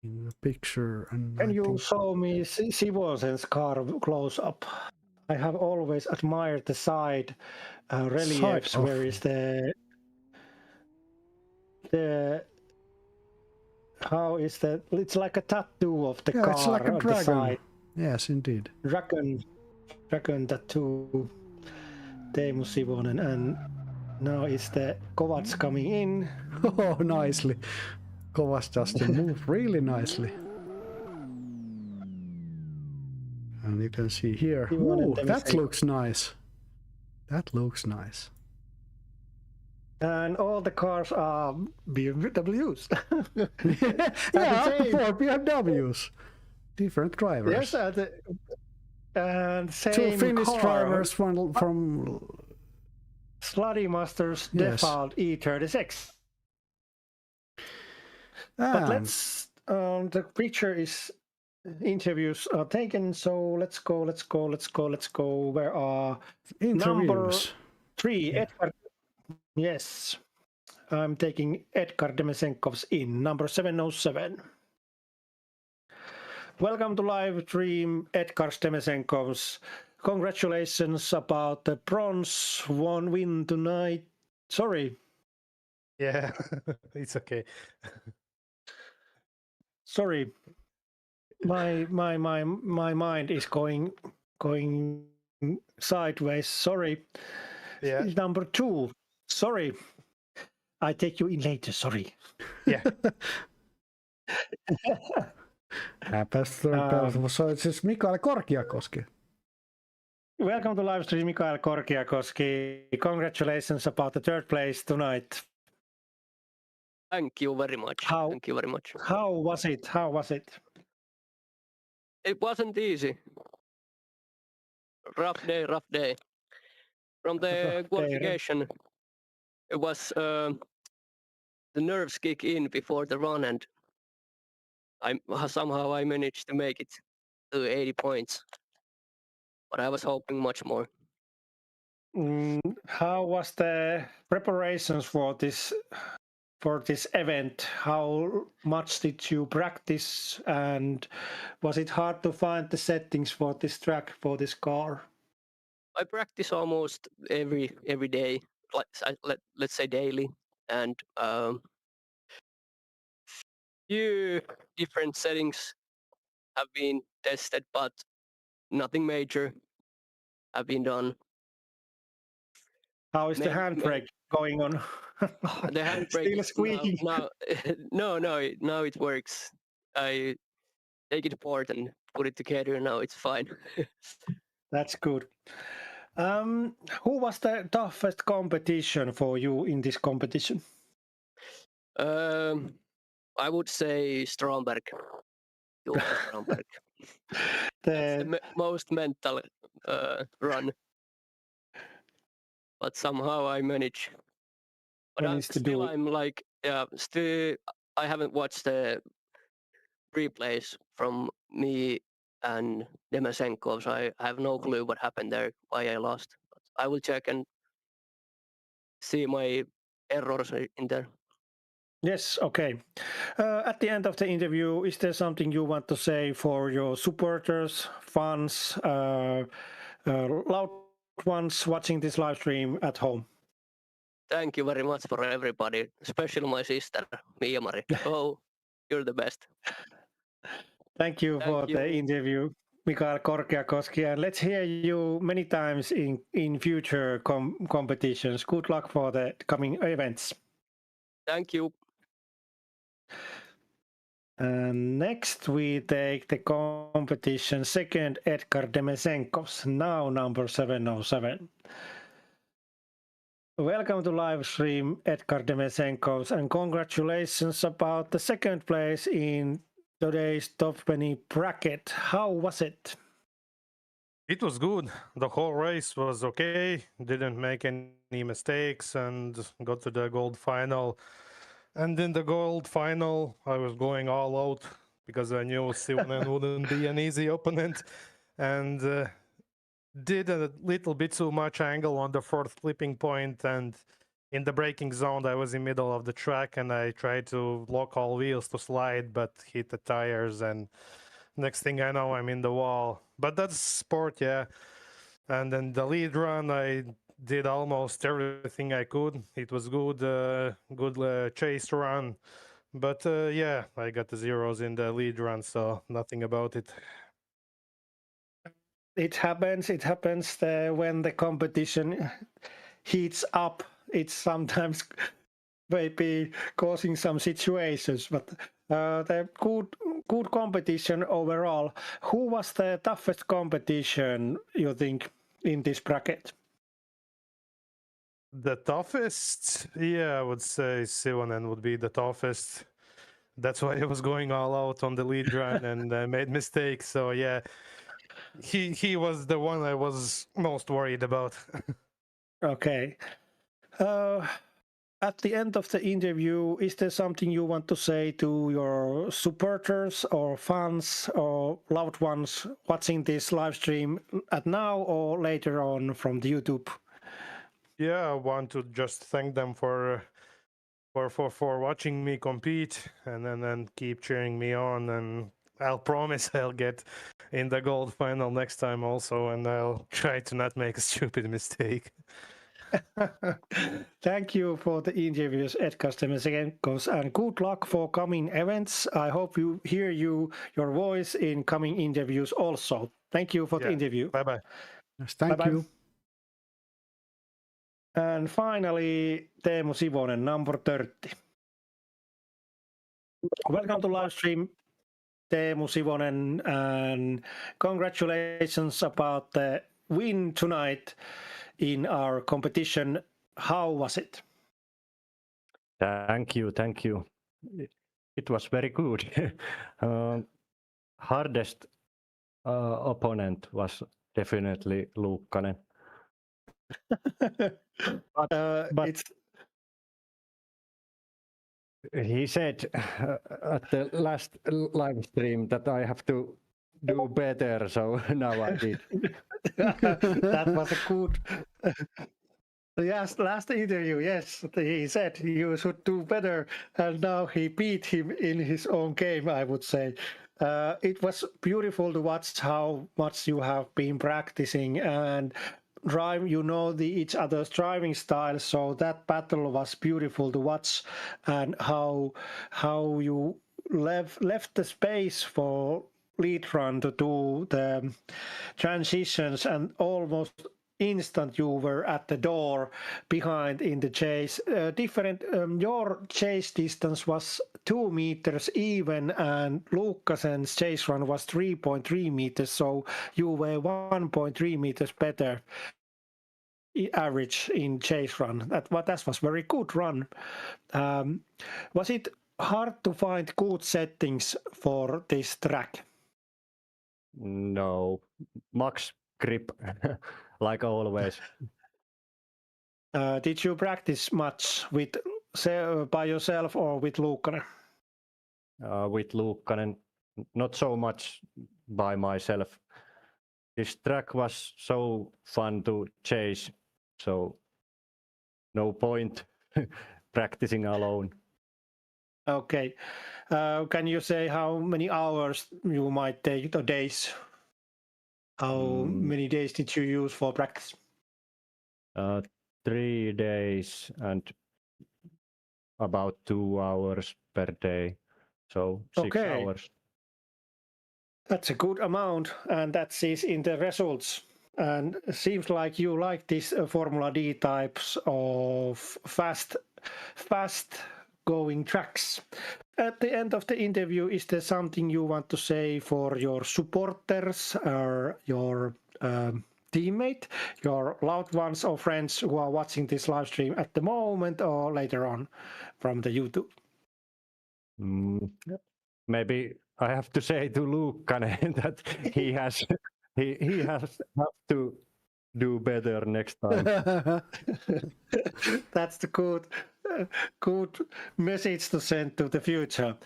in the picture. And Can I you think, show me Sivosen's car close up? I have always admired the side reliefs Side where of- is the how is that? It's like a tattoo of the yeah, car it's like a on the dragon. side. Yes, indeed. Dragon tattoo. Teemu Sivonen, and now is the Kovac coming in. Oh, nicely. Kovac just moved really nicely. And you can see here. Sivonen, Ooh, that Demesenko. looks nice. That looks nice. And all the cars are BMWs. Yeah, same. 4 BMWs. Different drivers. Yes, and same Two Finnish car. drivers from SLADI Masters Yes. default E36. But and let's the picture is interviews are taken, so let's go. Where are interviews. 3 Edgar? Yes, I'm taking Edgar Demesenkov's in number 707. Welcome to live stream, Edgar Demesenkov's. Congratulations about the bronze win tonight. Sorry, Yeah, it's okay. sorry. My mind is going sideways. Sorry. Yeah, Number 2. Sorry. I take you in later. Sorry. yeah. So it's just Mikael Korkeakoski. Welcome to live stream, Mikael Korkeakoski. Congratulations about the third place tonight. Thank you very much. How- Thank you very much. How was it? How was it? It wasn't easy. Rough day, rough day. From the Rough day. qualification, it was the nerves kick in before the run, and somehow I managed to make it to 80 points. But I was hoping much more. How was the preparations for this event? How much did you practice, and was it hard to find the settings for this track, for this car? I practice almost every day, let's say daily, and few different settings have been tested, but nothing major have been done. How is the handbrake going on? The handbrake Still squeaking. now now it works. I take it apart and put it together. Now it's fine. That's good. Who was the toughest competition for you in this competition? I would say Stromberg. Stromberg. That's the most mental run, but somehow I manage. But I'm like, still I haven't watched the replays from me and Demesenkov, so I have no clue what happened there, why I lost. But I will check and see my errors in there. Yes, okay. At the end of the interview, is there something you want to say for your supporters, fans, loud ones watching this live stream at home? Thank you very much for everybody, especially my sister, Mia-Mari. Oh, you're the best. Thank you for the interview, Mikael Korkeakoski, and let's hear you many times in future competitions. Good luck for the coming events. Thank you. And next we take the competition second Edgar Demesenkovs, now number 707. Welcome to live stream, Edgar Demesenkovs, and congratulations about the second place in today's top 20 bracket. How was it? It was good. The whole race was okay. Didn't make any mistakes and got to the gold final. And in the gold final, I was going all out because I knew Sivonen wouldn't be an easy opponent. And did a little bit too much angle on the fourth flipping point, and in the braking zone I was in middle of the track and I tried to lock all wheels to slide but hit the tires, and next thing I know I'm in the wall. But that's sport, yeah. And then the lead run I did almost everything I could. It was good, good chase run, but yeah, I got the zeros in the lead run, so nothing about it. It happens when the competition heats up. It's sometimes maybe causing some situations, but the good competition overall. Who was the toughest competition, you think, in this bracket? The toughest, yeah, I would say Sivonen would be the toughest. That's why I was going all out on the lead run and made mistakes. So yeah, he was the one I was most worried about. Okay. At the end of the interview, is there something you want to say to your supporters or fans or loved ones watching this live stream at now or later on from the YouTube? Yeah, I want to just thank them for watching me compete and then keep cheering me on, and I'll promise I'll get in the gold final next time also, and I'll try to not make a stupid mistake. Thank you for the interviews, Edgar Demesenkovs, and good luck for coming events. I hope you hear your voice in coming interviews also. Thank you for the interview. Bye-bye. Yes, thank Bye-bye. you. And finally, Teemu Sivonen, number 30. Welcome to live stream, Teemu Sivonen, and congratulations about the win tonight in our competition. How was it? Thank you. It was very good. Hardest opponent was definitely Luukkanen. but he said at the last live stream that I have to do better, so now I did. That was a good. Yes, last interview, yes, he said you should do better, and now he beat him in his own game, I would say. It was beautiful to watch how much you have been practicing and you know each other's driving style, so that battle was beautiful to watch, and how you left the space for lead run to do the transitions, and almost instant you were at the door behind in the chase. Your chase distance was 2 meters even, and Luukkasen's chase run was 3.3 meters, so you were 1.3 meters better average in chase run. That was very good run. Was it hard to find good settings for this track? No, max grip, like always. Did you practice much by yourself or with Luukkanen? With Luukkanen, not so much by myself. This track was so fun to chase, so no point practicing alone. Okay. Can you say how many hours you might take, or days? How many days did you use for practice? 3 days and about 2 hours per day, so 6 hours. That's a good amount, and that is in the results. And it seems like you like these Formula D types of fast going tracks. at the end of the interview, is there something you want to say for your supporters or your teammate, your loved ones or friends who are watching this live stream at the moment or later on from the YouTube? Maybe I have to say to Luukkanen that he has to do better next time. That's the good message to send to the future.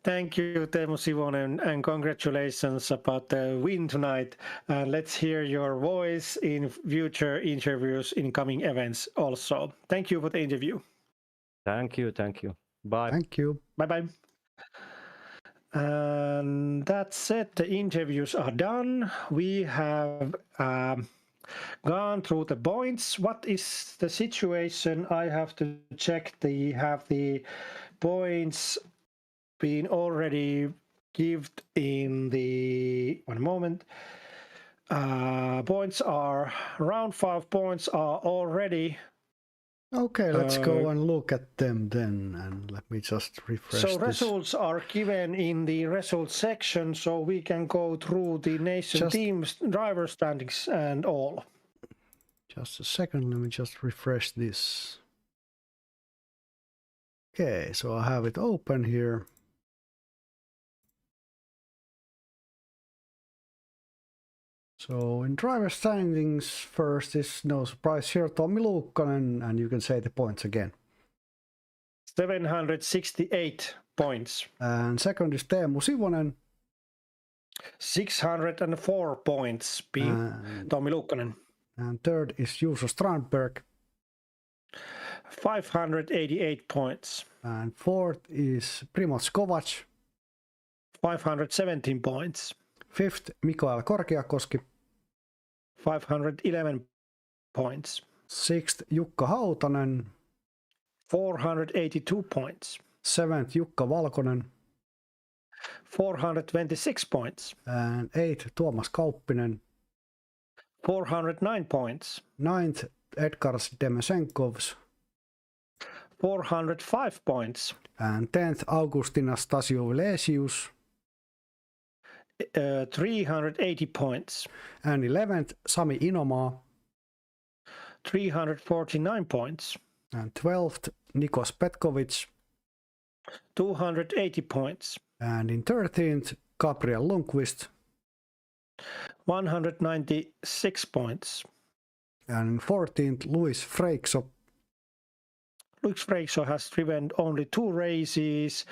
Thank you, Teemu Sivonen, and congratulations about the win tonight. And let's hear your voice in future interviews in coming events also. Thank you for the interview. Thank you. Bye. Thank you. Bye-bye. And that's it. The interviews are done. We have gone through the points. What is the situation? I have to check have the points been already given in the 1 moment. Points are round 5 points are already. Okay, let's go and look at them then, and let me just refresh So this. results are given in the results section, so we can go through the nation teams, driver standings and all. Just a second, let me just refresh this. Okay, so I have it open here. So in driver standings, first is no surprise here, Tommi Luukkanen, and you can say the points again. 768 points. And second is Teemu Sivonen. 604 points, Tommi Luukkanen. And third is Juuso Strandberg. 588 points. And fourth is Primož Kovač. 517 points. Fifth, Mikael Korkeakoski. 511 points. Sixth, Jukka Hautanen. 482 points. Seventh, Jukka Valkonen. 426 points. And eighth, Tuomas Kauppinen. 409 points. Ninth, Edgars Demesenkovs. 405 points. And 10th, Augustinas Tasio-Vilesius. 380 points. And 11th, Sami Inomaa. 349 points. And 12th, Nikos Petkovic. 280 points. And in 13th, Gabriel Lundqvist. 196 points. And in 14th, Luis Freixo. Luis Freixo has driven only 2 races,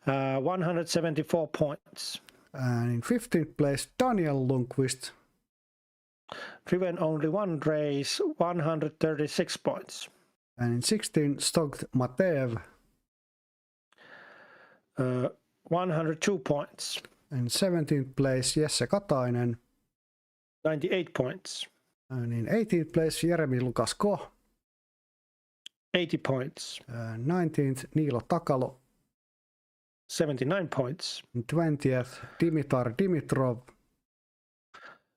174 points. And in 15th place, Daniel Lundqvist. Driven only 1 race, 136 points. And in 16th, Stogt Matev. 102 points. In 17th place, Jesse Katainen. 98 points. And in 18th place, Jeremy Lukas Koh. 80 points. 19th, Niilo Takalo. 79 points. In 20th, Dimitar Dimitrov.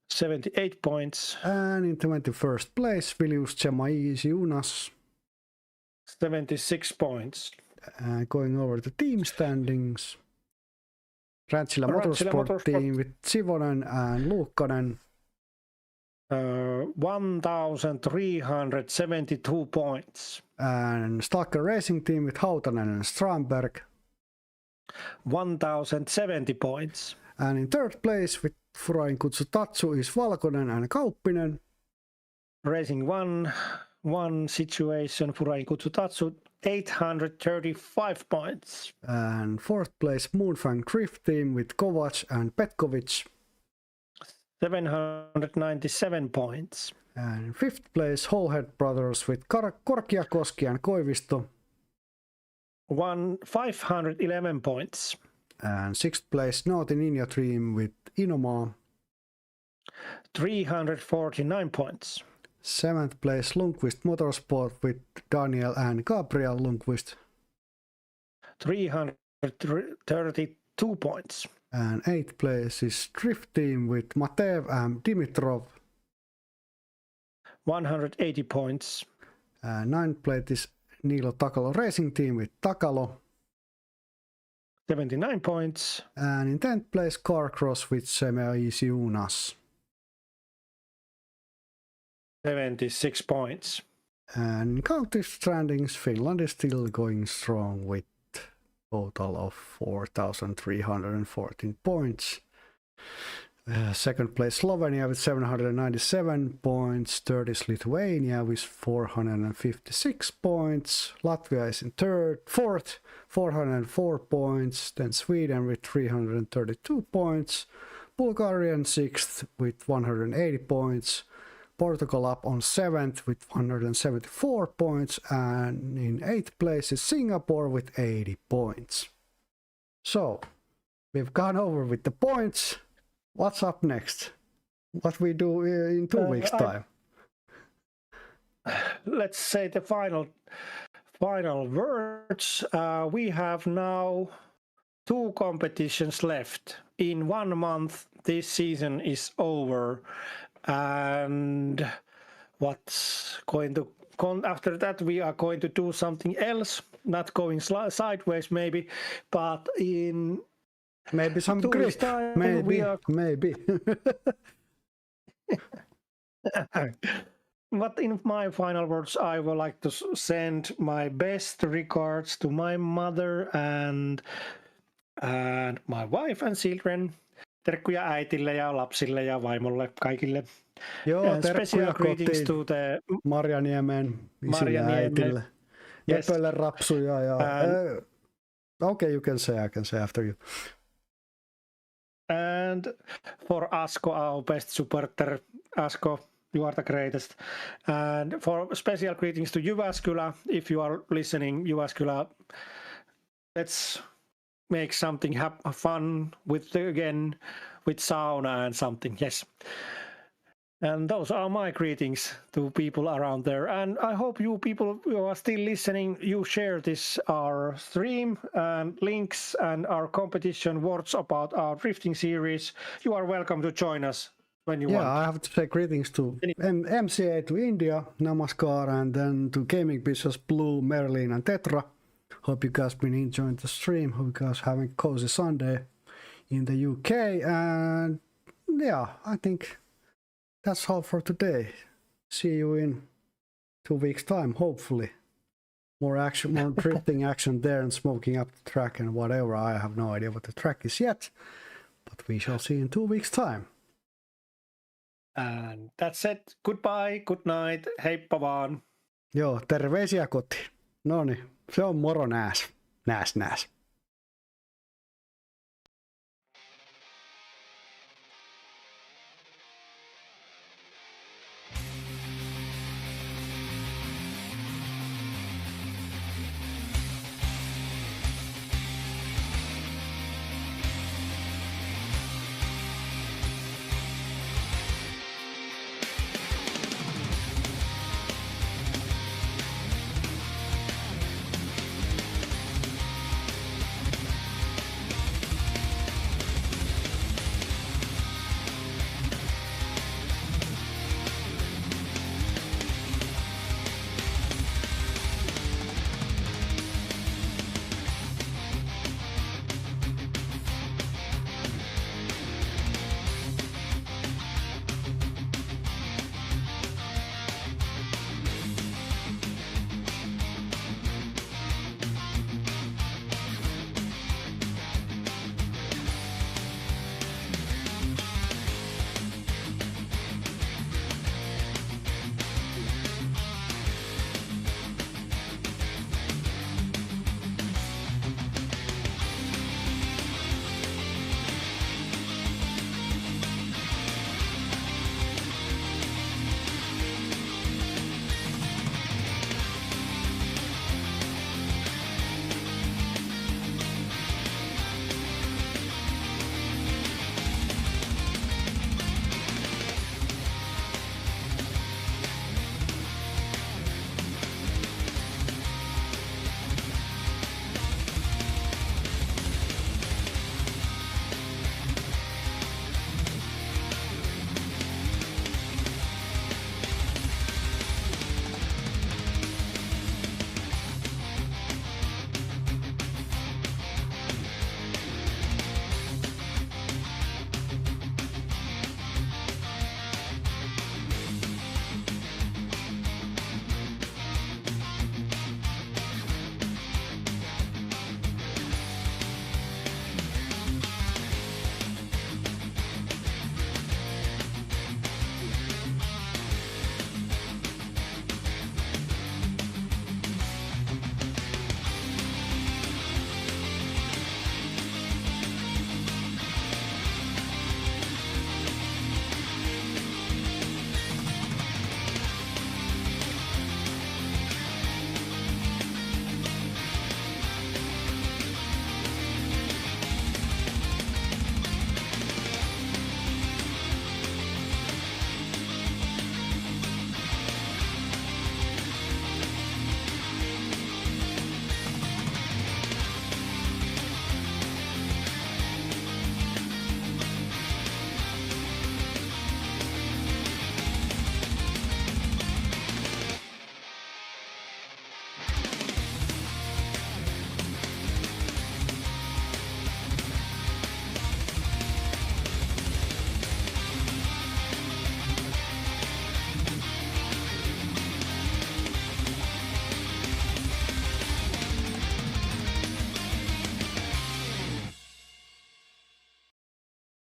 78 points. And in 21st place, Vilius Chemaisiunas. 76 points. Going over the team standings. Rantsila Motorsport team with Sivonen and Luukkanen. 1,372 points. And Stalker Racing team with Hautanen and Strandberg. 1,070 points. And in third place with Furain Kutsutatsu is Valkonen and Kauppinen. Racing one situation, Furain Kutsutatsu, 835 points. And fourth place, Moonfang Drift team with Kovac and Petkovic. 797 points. And fifth place, Hallhead Brothers with Korkiakoski and Koivisto. 511 points. And sixth place, Naughty Ninja team with Inomaa. 349 points. Seventh place, Lundqvist Motorsport with Daniel and Gabriel Lundqvist. 332 points. And eighth place is Drift team with Matev and Dimitrov. 180 points. And ninth place is Niilo Takalo Racing team with Takalo. 79 points. And in 10th place, Carcross with semi-easy Unas. 76 points. And country standings, Finland is still going strong with total of 4,314 points. Second place, Slovenia with 797 points. Third is Lithuania with 456 points. Latvia is in fourth, 404 points. Then Sweden with 332 points. Bulgaria in sixth with 180 points. Portugal up on 7th with 174 points, and in 8th place is Singapore with 80 points. So, we've gone over with the points. What's up next? What we do in 2 weeks' time? Let's say the final words. We have now 2 competitions left. In 1 month, this season is over. And what's going to after that, we are going to do something else, not going sideways maybe, but in maybe some 2 weeks' time maybe But in my final words, I would like to send my best regards to my mother and my wife and children. Terkkuja äitille ja lapsille ja vaimolle, kaikille. Joo, special greetings to the Marjaniemen isille ja äitille. Yes. Lepölle rapsuja ja... okay, you can say, I can say after you. And for Asko, our best supporter, Asko, you are the greatest. And for special greetings to Jyväskylä, if you are listening, Jyväskylä, let's make something fun with sauna and something, yes. And those are my greetings to people around there. And I hope you people who are still listening, you share our stream and links and our competition words about our drifting series. You are welcome to join us when you want. Yeah, I have to say greetings to MCA, to India, Namaskar, and then to Gaming Business, Blue, Merlin, and Tetra. Hope you guys been enjoying the stream. Hope you guys having a cozy Sunday in the UK. And yeah, I think that's all for today. See you in 2 weeks' time, hopefully. More action, more drifting action there and smoking up the track and whatever. I have no idea what the track is yet, but we shall see in 2 weeks' time. And that's it. Goodbye, good night, heippa vaan. Joo, terveisiä kotiin. Noniin, se on moro nääs. Nääs.